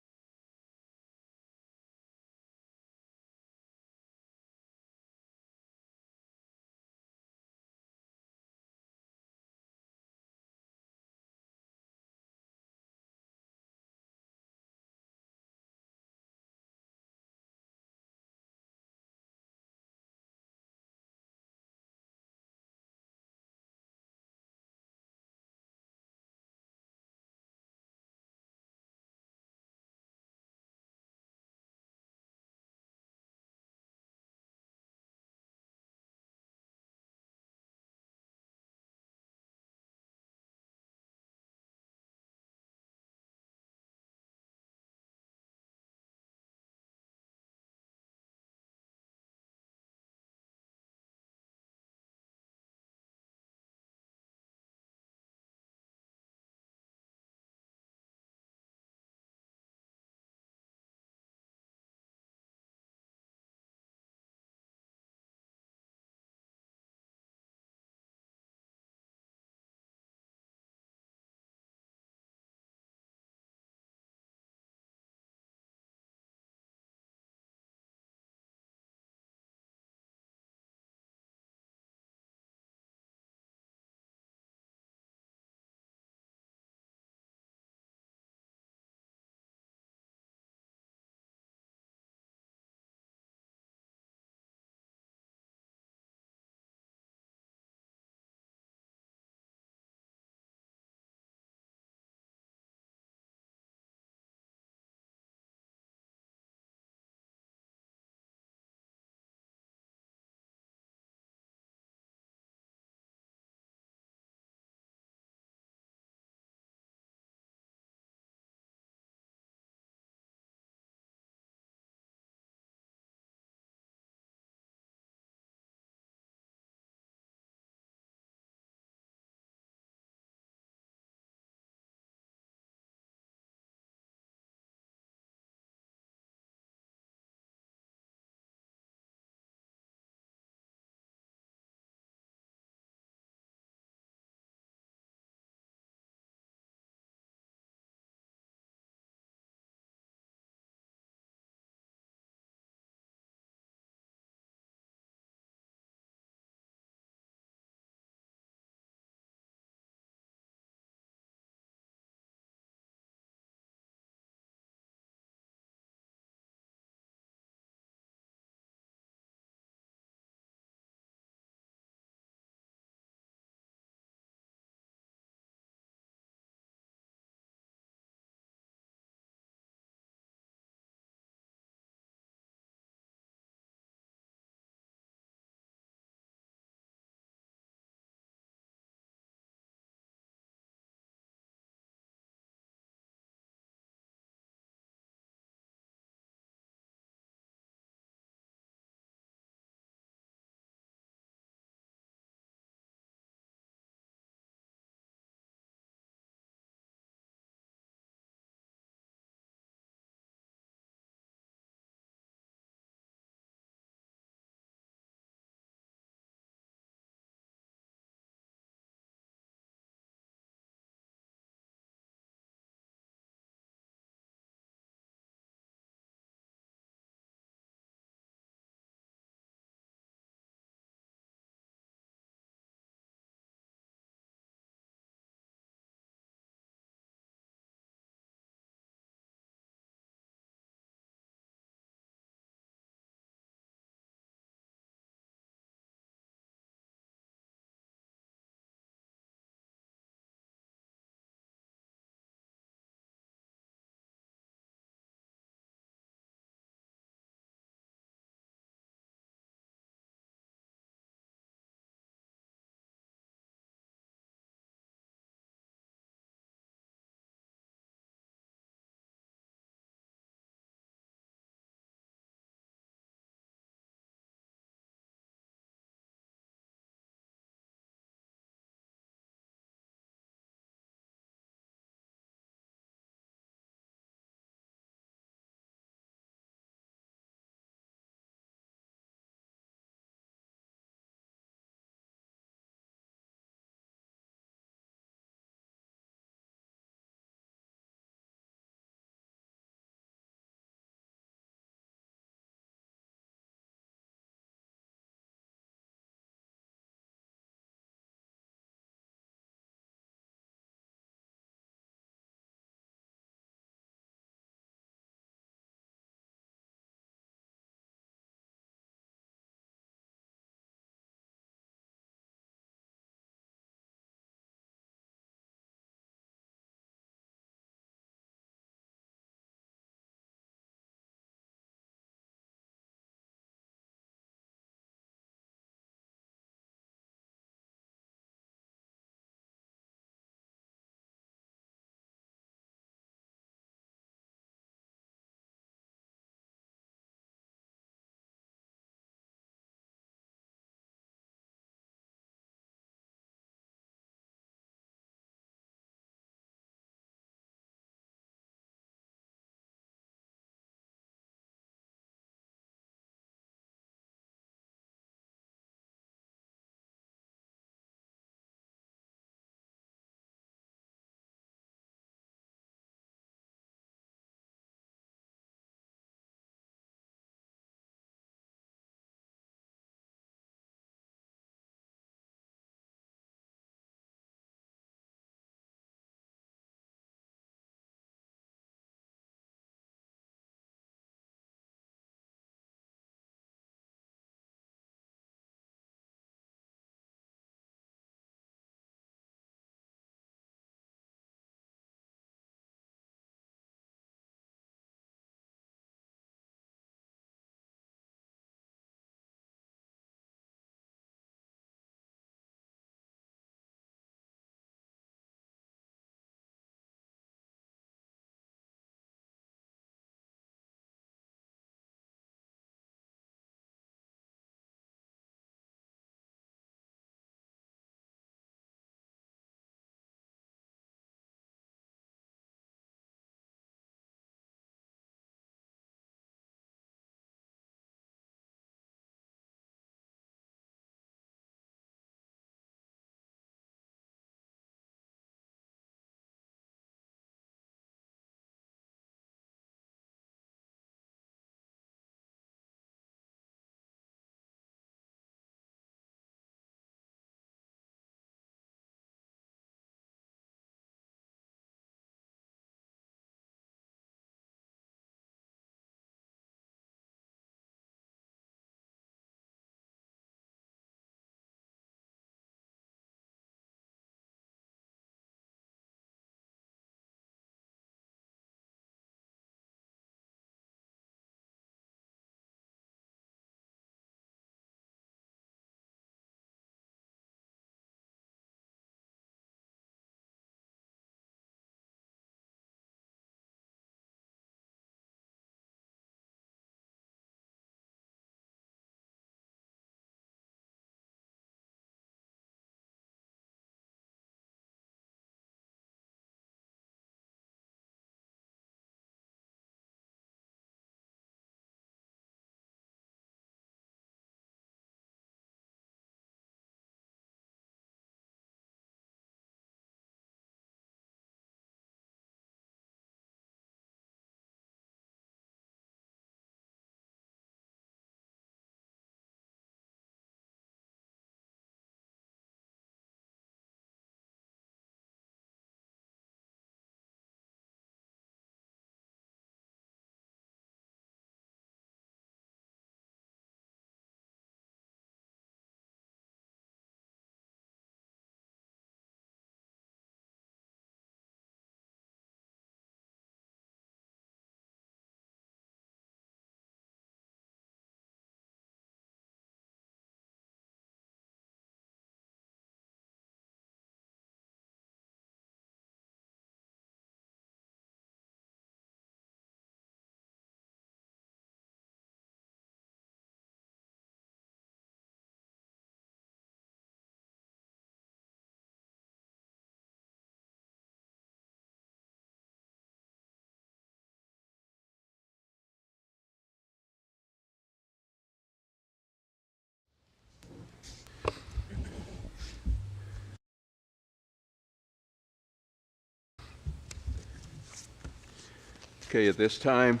Okay, at this time,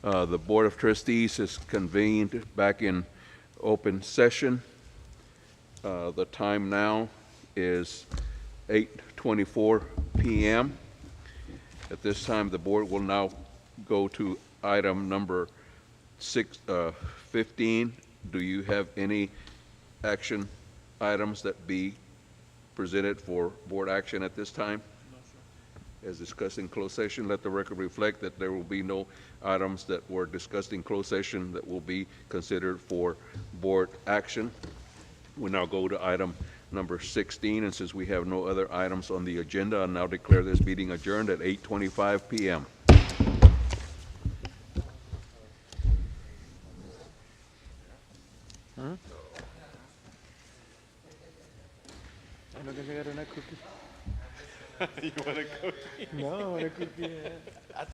the Board of Trustees is convened back in open session. The time now is 8:24 p.m. At this time, the board will now go to item number 15. Do you have any action items that be presented for board action at this time? As discussed in closed session, let the record reflect that there will be no items that were discussed in closed session that will be considered for board action. We now go to item number 16, and since we have no other items on the agenda, I now declare this meeting adjourned at 8:25 p.m. You want a cookie? No, I want a cookie.